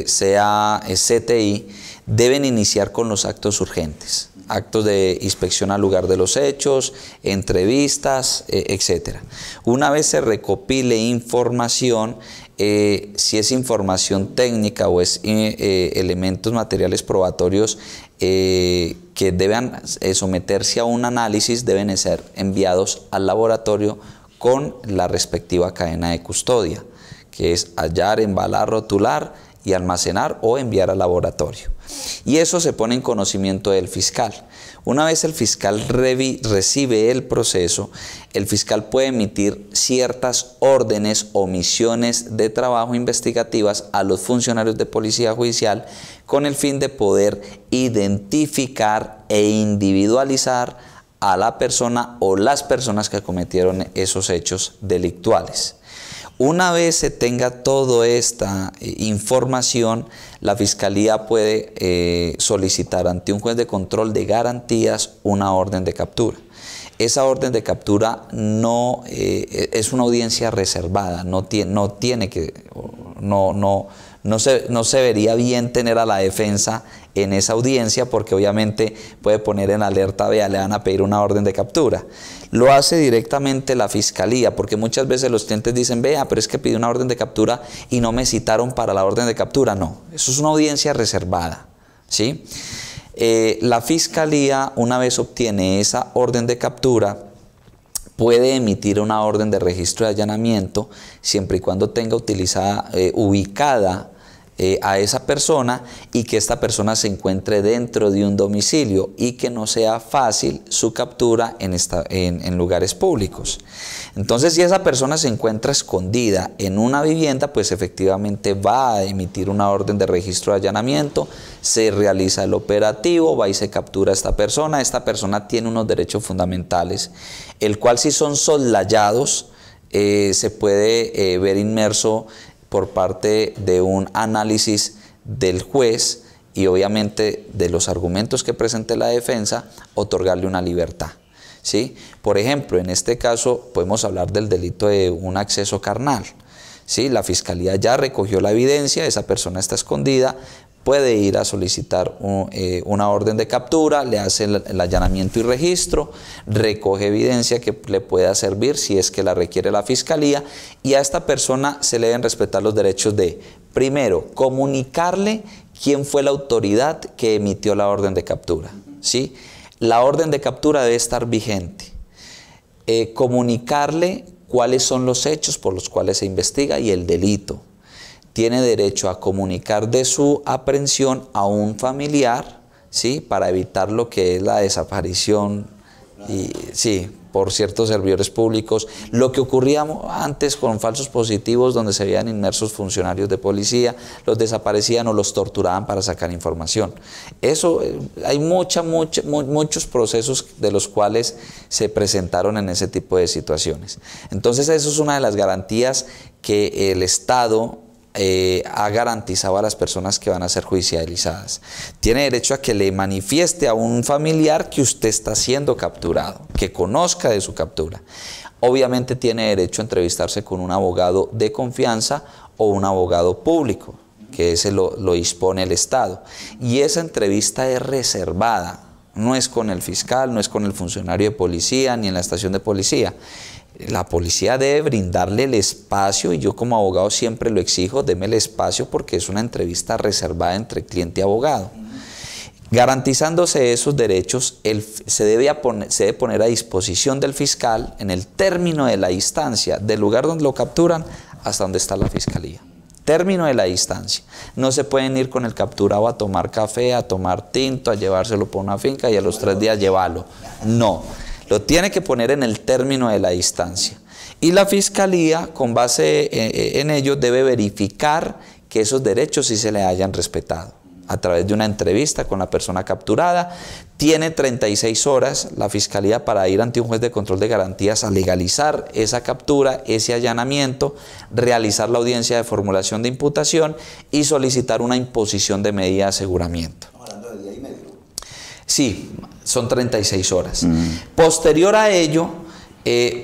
sea CTI, deben iniciar con los actos urgentes, actos de inspección al lugar de los hechos, entrevistas, etc. Una vez se recopile información, si es información técnica o es elementos materiales probatorios que deban someterse a un análisis, deben ser enviados al laboratorio con la respectiva cadena de custodia, que es hallar, embalar, rotular y almacenar o enviar al laboratorio. Y eso se pone en conocimiento del fiscal. Una vez el fiscal recibe el proceso, el fiscal puede emitir ciertas órdenes o misiones de trabajo investigativas a los funcionarios de Policía Judicial con el fin de poder identificar e individualizar a la persona o las personas que cometieron esos hechos delictuales. Una vez se tenga toda esta información, la Fiscalía puede solicitar ante un juez de control de garantías una orden de captura. Esa orden de captura no es una audiencia reservada, no se vería bien tener a la defensa en esa audiencia porque obviamente puede poner en alerta, vea, le van a pedir una orden de captura. Lo hace directamente la Fiscalía porque muchas veces los clientes dicen, vea, pero es que pidí una orden de captura y no me citaron para la orden de captura. No, eso es una audiencia reservada, ¿sí? La Fiscalía, una vez obtiene esa orden de captura, puede emitir una orden de registro de allanamiento siempre y cuando tenga ubicada a esa persona y que esta persona se encuentre dentro de un domicilio y que no sea fácil su captura en lugares públicos. Entonces, si esa persona se encuentra escondida en una vivienda, pues efectivamente va a emitir una orden de registro de allanamiento, se realiza el operativo, va y se captura a esta persona. Esta persona tiene unos derechos fundamentales, el cual si son soslayados, se puede ver inmerso por parte de un análisis del juez y obviamente de los argumentos que presente la defensa, otorgarle una libertad, ¿sí? Por ejemplo, en este caso podemos hablar del delito de un acceso carnal, ¿sí? La Fiscalía ya recogió la evidencia, esa persona está escondida, puede ir a solicitar una orden de captura, le hace el allanamiento y registro, recoge evidencia que le pueda servir si es que la requiere la Fiscalía, y a esta persona se le deben respetar los derechos de, primero, comunicarle quién fue la autoridad que emitió la orden de captura, ¿sí? La orden de captura debe estar vigente, comunicarle cuáles son los hechos por los cuales se investiga y el delito. Tiene derecho a comunicar de su aprehensión a un familiar, ¿sí? Para evitar lo que es la desaparición sí, por ciertos servidores públicos. Lo que ocurría antes con falsos positivos, donde se veían inmersos funcionarios de policía, los desaparecían o los torturaban para sacar información. Eso, hay muchos procesos de los cuales se presentaron en ese tipo de situaciones. Entonces, eso es una de las garantías que el Estado ha garantizado a las personas que van a ser judicializadas. Tiene derecho a que le manifieste a un familiar que usted está siendo capturado, que conozca de su captura. Obviamente tiene derecho a entrevistarse con un abogado de confianza o un abogado público, que ese lo dispone el Estado. Y esa entrevista es reservada, no es con el fiscal, no es con el funcionario de policía, ni en la estación de policía. La policía debe brindarle el espacio, y yo como abogado siempre lo exijo, deme el espacio porque es una entrevista reservada entre cliente y abogado. Garantizándose esos derechos, se debe poner a disposición del fiscal en el término de la instancia, del lugar donde lo capturan hasta donde está la Fiscalía. Término de la distancia. No se pueden ir con el capturado a tomar café, a tomar tinto, a llevárselo por una finca y a los 3 días llevarlo. No. Lo tiene que poner en el término de la distancia. Y la Fiscalía, con base en ello, debe verificar que esos derechos sí se le hayan respetado. A través de una entrevista con la persona capturada, tiene 36 horas la Fiscalía para ir ante un juez de control de garantías a legalizar esa captura, ese allanamiento, realizar la audiencia de formulación de imputación y solicitar una imposición de medida de aseguramiento. ¿Estamos hablando de día y medio? Sí, son 36 horas. Posterior a ello,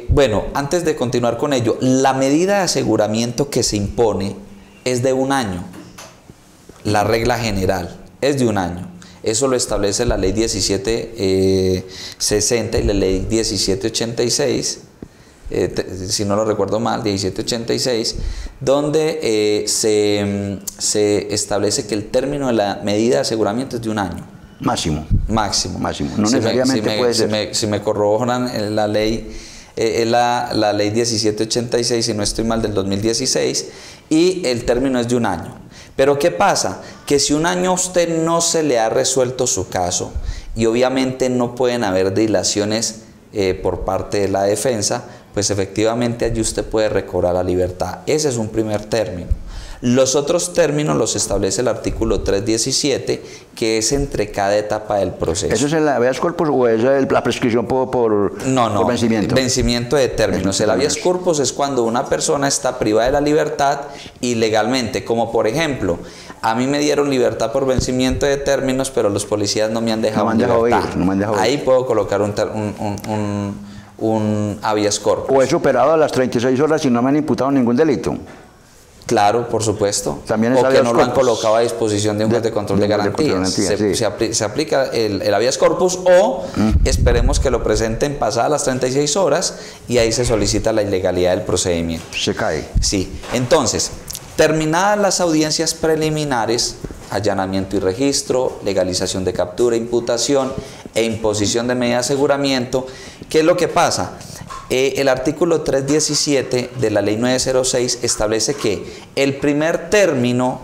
bueno, antes de continuar con ello, la medida de aseguramiento que se impone es de 1 año. La regla general es de 1 año. Eso lo establece la ley 1760 y la ley 1786, si no lo recuerdo mal, 1786, donde se establece que el término de la medida de aseguramiento es de 1 año. Máximo. Máximo. No necesariamente puede ser. Si me corroboran la ley, la ley 1786, si no estoy mal, del 2016, y el término es de 1 año. Pero ¿qué pasa? Que si 1 año a usted no se le ha resuelto su caso, y obviamente no pueden haber dilaciones por parte de la defensa, pues efectivamente allí usted puede recobrar la libertad. Ese es un primer término. Los otros términos los establece el artículo 317, que es entre cada etapa del proceso. ¿Eso es el habeas corpus o es la prescripción por vencimiento? Vencimiento de términos. El habeas corpus es cuando una persona está privada de la libertad ilegalmente, como por ejemplo, a mí me dieron libertad por vencimiento de términos, pero los policías no me han dejado ir. Ahí puedo colocar un habeas corpus. ¿O he superado las 36 horas y no me han imputado ningún delito? Claro, por supuesto. También o que no lo han colocado a disposición de un juez de control de garantías. Se aplica el habeas corpus o esperemos que lo presenten pasadas las 36 horas y ahí se solicita la ilegalidad del procedimiento. Se cae. Sí. Entonces, terminadas las audiencias preliminares, allanamiento y registro, legalización de captura, imputación e imposición de medida de aseguramiento, ¿qué es lo que pasa? El artículo 317 de la ley 906 establece que el primer término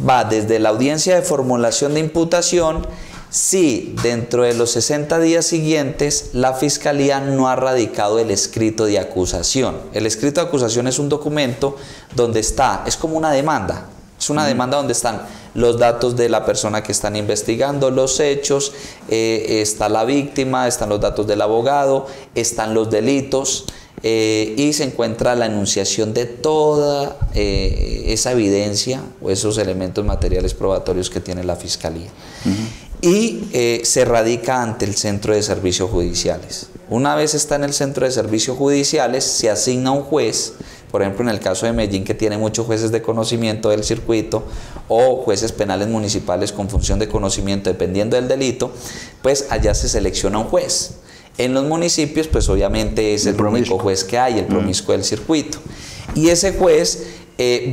va desde la audiencia de formulación de imputación si dentro de los 60 días siguientes la Fiscalía no ha radicado el escrito de acusación. El escrito de acusación es un documento donde es como una demanda. Es una demanda donde están los datos de la persona que están investigando los hechos, está la víctima, están los datos del abogado, están los delitos y se encuentra la enunciación de toda esa evidencia o esos elementos materiales probatorios que tiene la Fiscalía. Y se radica ante el Centro de Servicios Judiciales. Una vez está en el Centro de Servicios Judiciales, se asigna un juez. Por ejemplo, en el caso de Medellín, que tiene muchos jueces de conocimiento del circuito o jueces penales municipales con función de conocimiento dependiendo del delito, pues allá se selecciona un juez. En los municipios, pues obviamente es el único juez que hay, el promiscuo del circuito. Y ese juez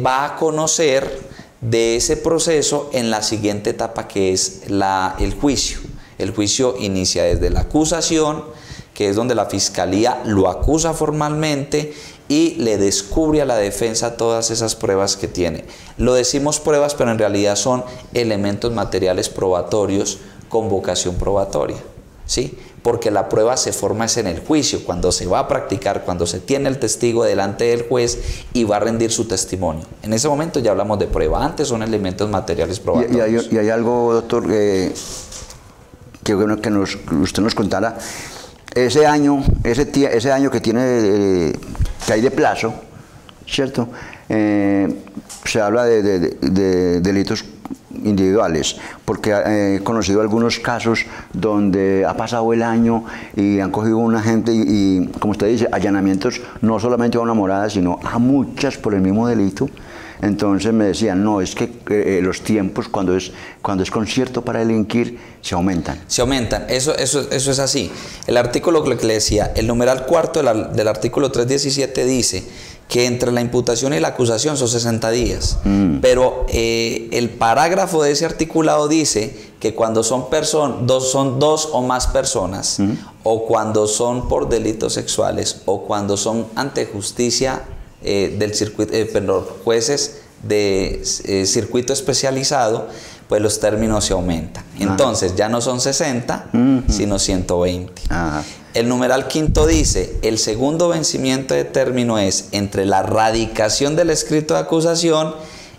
va a conocer de ese proceso en la siguiente etapa, que es el juicio. El juicio inicia desde la acusación, que es donde la Fiscalía lo acusa formalmente y le descubre a la defensa todas esas pruebas que tiene. Lo decimos pruebas, pero en realidad son elementos materiales probatorios con vocación probatoria, ¿sí? Porque la prueba se forma es en el juicio, cuando se va a practicar, cuando se tiene el testigo delante del juez y va a rendir su testimonio. En ese momento ya hablamos de prueba, antes son elementos materiales probatorios. Y hay algo, doctor, que bueno que usted nos contara. Ese año que tiene que hay de plazo, ¿cierto? Se habla de delitos individuales, porque he conocido algunos casos donde ha pasado el año y han cogido una gente y como usted dice, allanamientos no solamente a una morada, sino a muchas por el mismo delito. Entonces me decían, no, es que los tiempos cuando es concierto para delinquir se aumentan. Se aumentan, eso es así. El artículo que le decía, el numeral cuarto del artículo 317 dice que entre la imputación y la acusación son 60 días. Pero el parágrafo de ese articulado dice que cuando son dos o más personas, o cuando son por delitos sexuales, o cuando son ante justicia del circuito, jueces de circuito especializado, pues los términos se aumentan. Entonces ya no son 60, sino 120. El numeral quinto dice, el segundo vencimiento de término es entre la radicación del escrito de acusación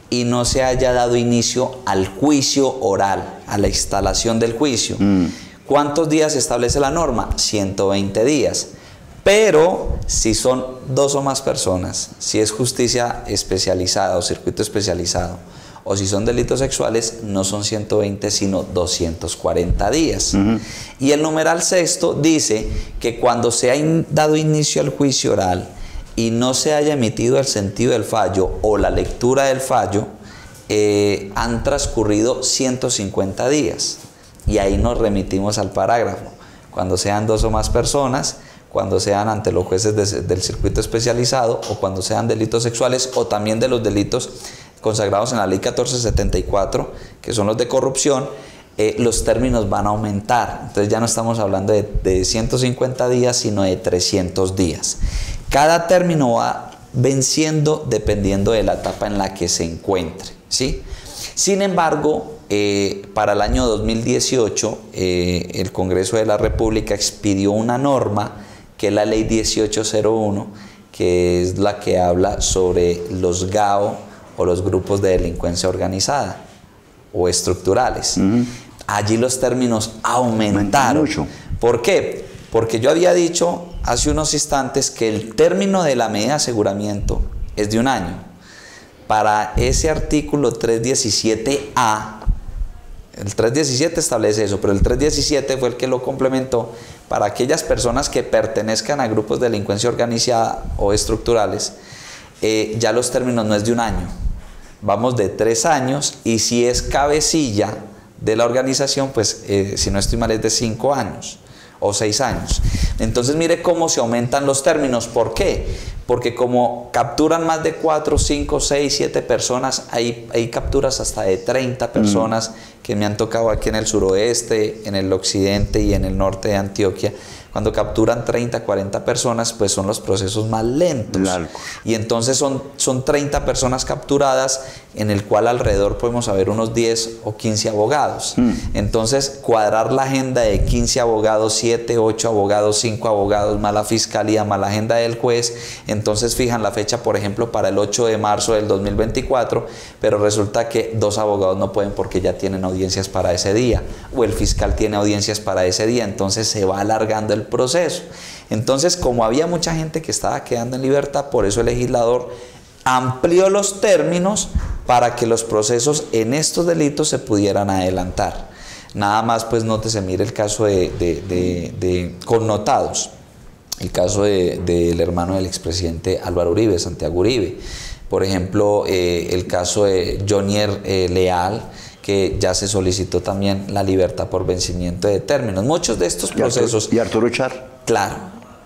y no se haya dado inicio al juicio oral, a la instalación del juicio. ¿Cuántos días establece la norma? 120 días. Pero si son dos o más personas, si es justicia especializada o circuito especializado, o si son delitos sexuales, no son 120, sino 240 días. Y el numeral sexto dice que cuando se ha dado inicio al juicio oral y no se haya emitido el sentido del fallo o la lectura del fallo, han transcurrido 150 días. Y ahí nos remitimos al parágrafo. Cuando sean dos o más personas, cuando sean ante los jueces del circuito especializado o cuando sean delitos sexuales o también de los delitos consagrados en la ley 1474, que son los de corrupción, los términos van a aumentar. Entonces ya no estamos hablando de 150 días, sino de 300 días. Cada término va venciendo dependiendo de la etapa en la que se encuentre, ¿sí? Sin embargo, para el año 2018, el Congreso de la República expidió una norma que es la ley 1801, que es la que habla sobre los GAO o los grupos de delincuencia organizada o estructurales. Allí los términos aumentaron. Mucho. ¿Por qué? Porque yo había dicho hace unos instantes que el término de la medida de aseguramiento es de 1 año. Para ese artículo 317A, el 317 establece eso, pero el 317 fue el que lo complementó para aquellas personas que pertenezcan a grupos de delincuencia organizada o estructurales. Ya los términos no es de 1 año, vamos de 3 años, y si es cabecilla de la organización, pues si no estoy mal es de 5 años o 6 años. Entonces mire cómo se aumentan los términos. ¿Por qué? Porque como capturan más de 4, 5, 6, 7 personas, hay capturas hasta de 30 personas que me han tocado aquí en el suroeste, en el occidente y en el norte de Antioquia. Cuando capturan 30, 40 personas, pues son los procesos más lentos. Largos. Y entonces son 30 personas capturadas, en el cual alrededor podemos haber unos 10 o 15 abogados. Entonces, cuadrar la agenda de 15 abogados, 7, 8 abogados, 5 abogados, más la fiscalía, más la agenda del juez. Entonces fijan la fecha, por ejemplo, para el 8 de marzo del 2024, pero resulta que 2 abogados no pueden porque ya tienen audiencias para ese día, o el fiscal tiene audiencias para ese día, entonces se va alargando el proceso. Entonces, como había mucha gente que estaba quedando en libertad, por eso el legislador amplió los términos para que los procesos en estos delitos se pudieran adelantar. Nada más, pues nótese, mire el caso de connotados, el caso del hermano del expresidente Álvaro Uribe, Santiago Uribe. Por ejemplo, el caso de Jonier Leal, que ya se solicitó también la libertad por vencimiento de términos. Muchos de estos procesos... ¿Y Arturo Char? Claro.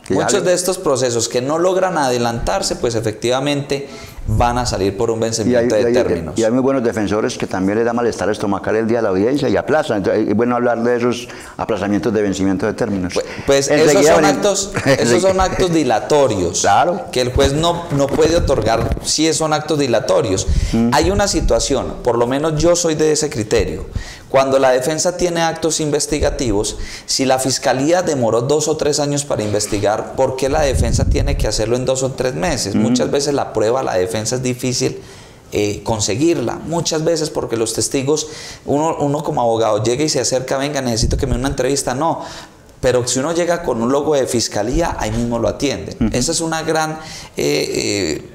Muchos de estos procesos que no logran adelantarse, pues efectivamente van a salir por un vencimiento de términos. Y hay muy buenos defensores que también les da malestar estomacal el día de la audiencia y aplazan. Entonces, es bueno hablar de esos aplazamientos de vencimiento de términos. Pues esos son actos dilatorios. Claro. Que el juez no puede otorgar si son actos dilatorios. Hay una situación, por lo menos yo soy de ese criterio. Cuando la defensa tiene actos investigativos, si la fiscalía demoró 2 o 3 años para investigar, ¿por qué la defensa tiene que hacerlo en 2 o 3 meses? Muchas veces la prueba, la defensa es difícil conseguirla, muchas veces porque los testigos, uno como abogado llega y se acerca, venga, necesito que me dé una entrevista, no. Pero si uno llega con un logo de fiscalía, ahí mismo lo atienden. Esa es una gran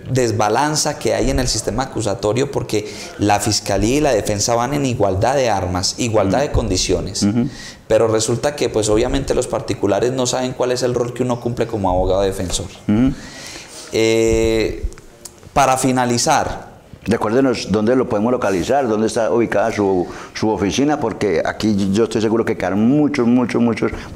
desbalanza que hay en el sistema acusatorio, porque la fiscalía y la defensa van en igualdad de armas, igualdad de condiciones. Pero resulta que pues obviamente los particulares no saben cuál es el rol que uno cumple como abogado defensor. Para finalizar, recuérdenos dónde lo podemos localizar, dónde está ubicada su oficina, porque aquí yo estoy seguro que quedan muchas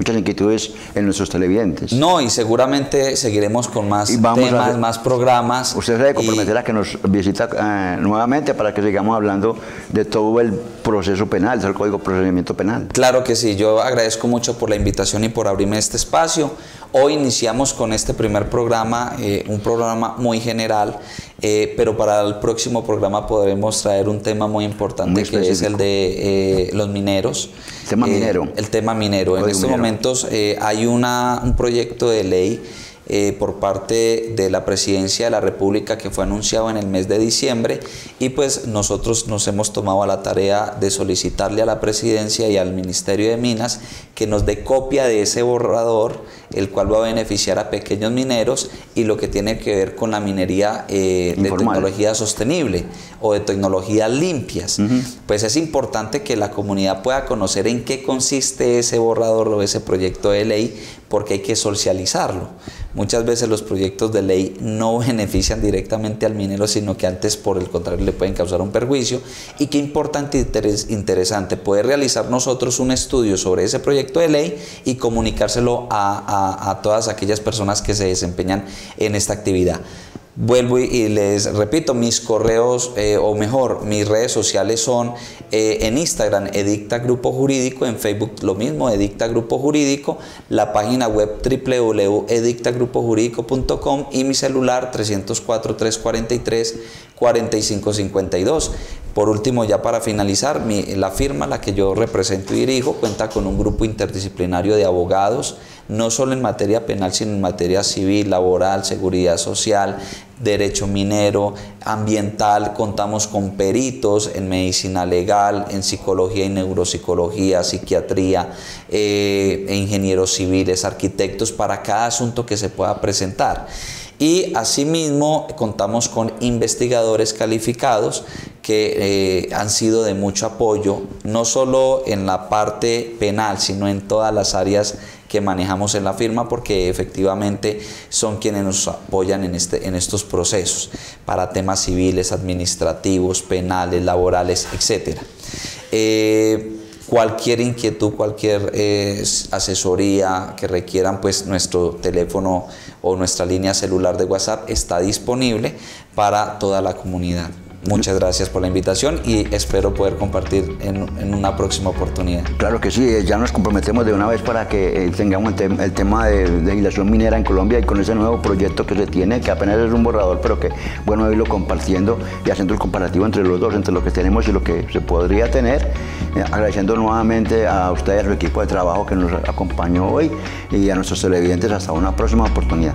inquietudes en nuestros televidentes. No, y seguramente seguiremos con más temas, más programas. Usted se debe comprometer a que nos visita nuevamente para que sigamos hablando de todo el proceso penal, del Código de Procedimiento Penal. Claro que sí, yo agradezco mucho por la invitación y por abrirme este espacio. Hoy iniciamos con este primer programa, un programa muy general, pero para el próximo programa podremos traer un tema muy importante, que es el de los mineros. El tema minero. El tema minero. En estos momentos hay un proyecto de ley por parte de la Presidencia de la República que fue anunciado en el mes de diciembre, y pues nosotros nos hemos tomado a la tarea de solicitarle a la Presidencia y al Ministerio de Minas que nos dé copia de ese borrador, el cual va a beneficiar a pequeños mineros y lo que tiene que ver con la minería de tecnología sostenible o de tecnologías limpias. Pues es importante que la comunidad pueda conocer en qué consiste ese borrador o ese proyecto de ley, porque hay que socializarlo. Muchas veces los proyectos de ley no benefician directamente al minero, sino que antes, por el contrario, le pueden causar un perjuicio. Y qué importante e interesante poder realizar nosotros un estudio sobre ese proyecto de ley y comunicárselo a todas aquellas personas que se desempeñan en esta actividad. Vuelvo y les repito, mis correos, o mejor, mis redes sociales son en Instagram, Edicta Grupo Jurídico, en Facebook lo mismo, Edicta Grupo Jurídico, la página web www.edictagrupojurídico.com y mi celular 304-343-4552. Por último, ya para finalizar, la firma a la que yo represento y dirijo cuenta con un grupo interdisciplinario de abogados, no solo en materia penal, sino en materia civil, laboral, seguridad social, derecho minero, ambiental. Contamos con peritos en medicina legal, en psicología y neuropsicología, psiquiatría, ingenieros civiles, arquitectos, para cada asunto que se pueda presentar. Y asimismo contamos con investigadores calificados que han sido de mucho apoyo, no solo en la parte penal, sino en todas las áreas que manejamos en la firma, porque efectivamente son quienes nos apoyan en estos procesos para temas civiles, administrativos, penales, laborales, etc. Cualquier inquietud, cualquier asesoría que requieran, pues nuestro teléfono o nuestra línea celular de WhatsApp está disponible para toda la comunidad. Muchas gracias por la invitación y espero poder compartir en una próxima oportunidad. Claro que sí, ya nos comprometemos de una vez para que tengamos el tema de legislación minera en Colombia, y con ese nuevo proyecto que se tiene, que apenas es un borrador, pero que bueno irlo compartiendo y haciendo el comparativo entre los dos, entre lo que tenemos y lo que se podría tener. Agradeciendo nuevamente a ustedes, a su equipo de trabajo que nos acompañó hoy, y a nuestros televidentes. Hasta una próxima oportunidad.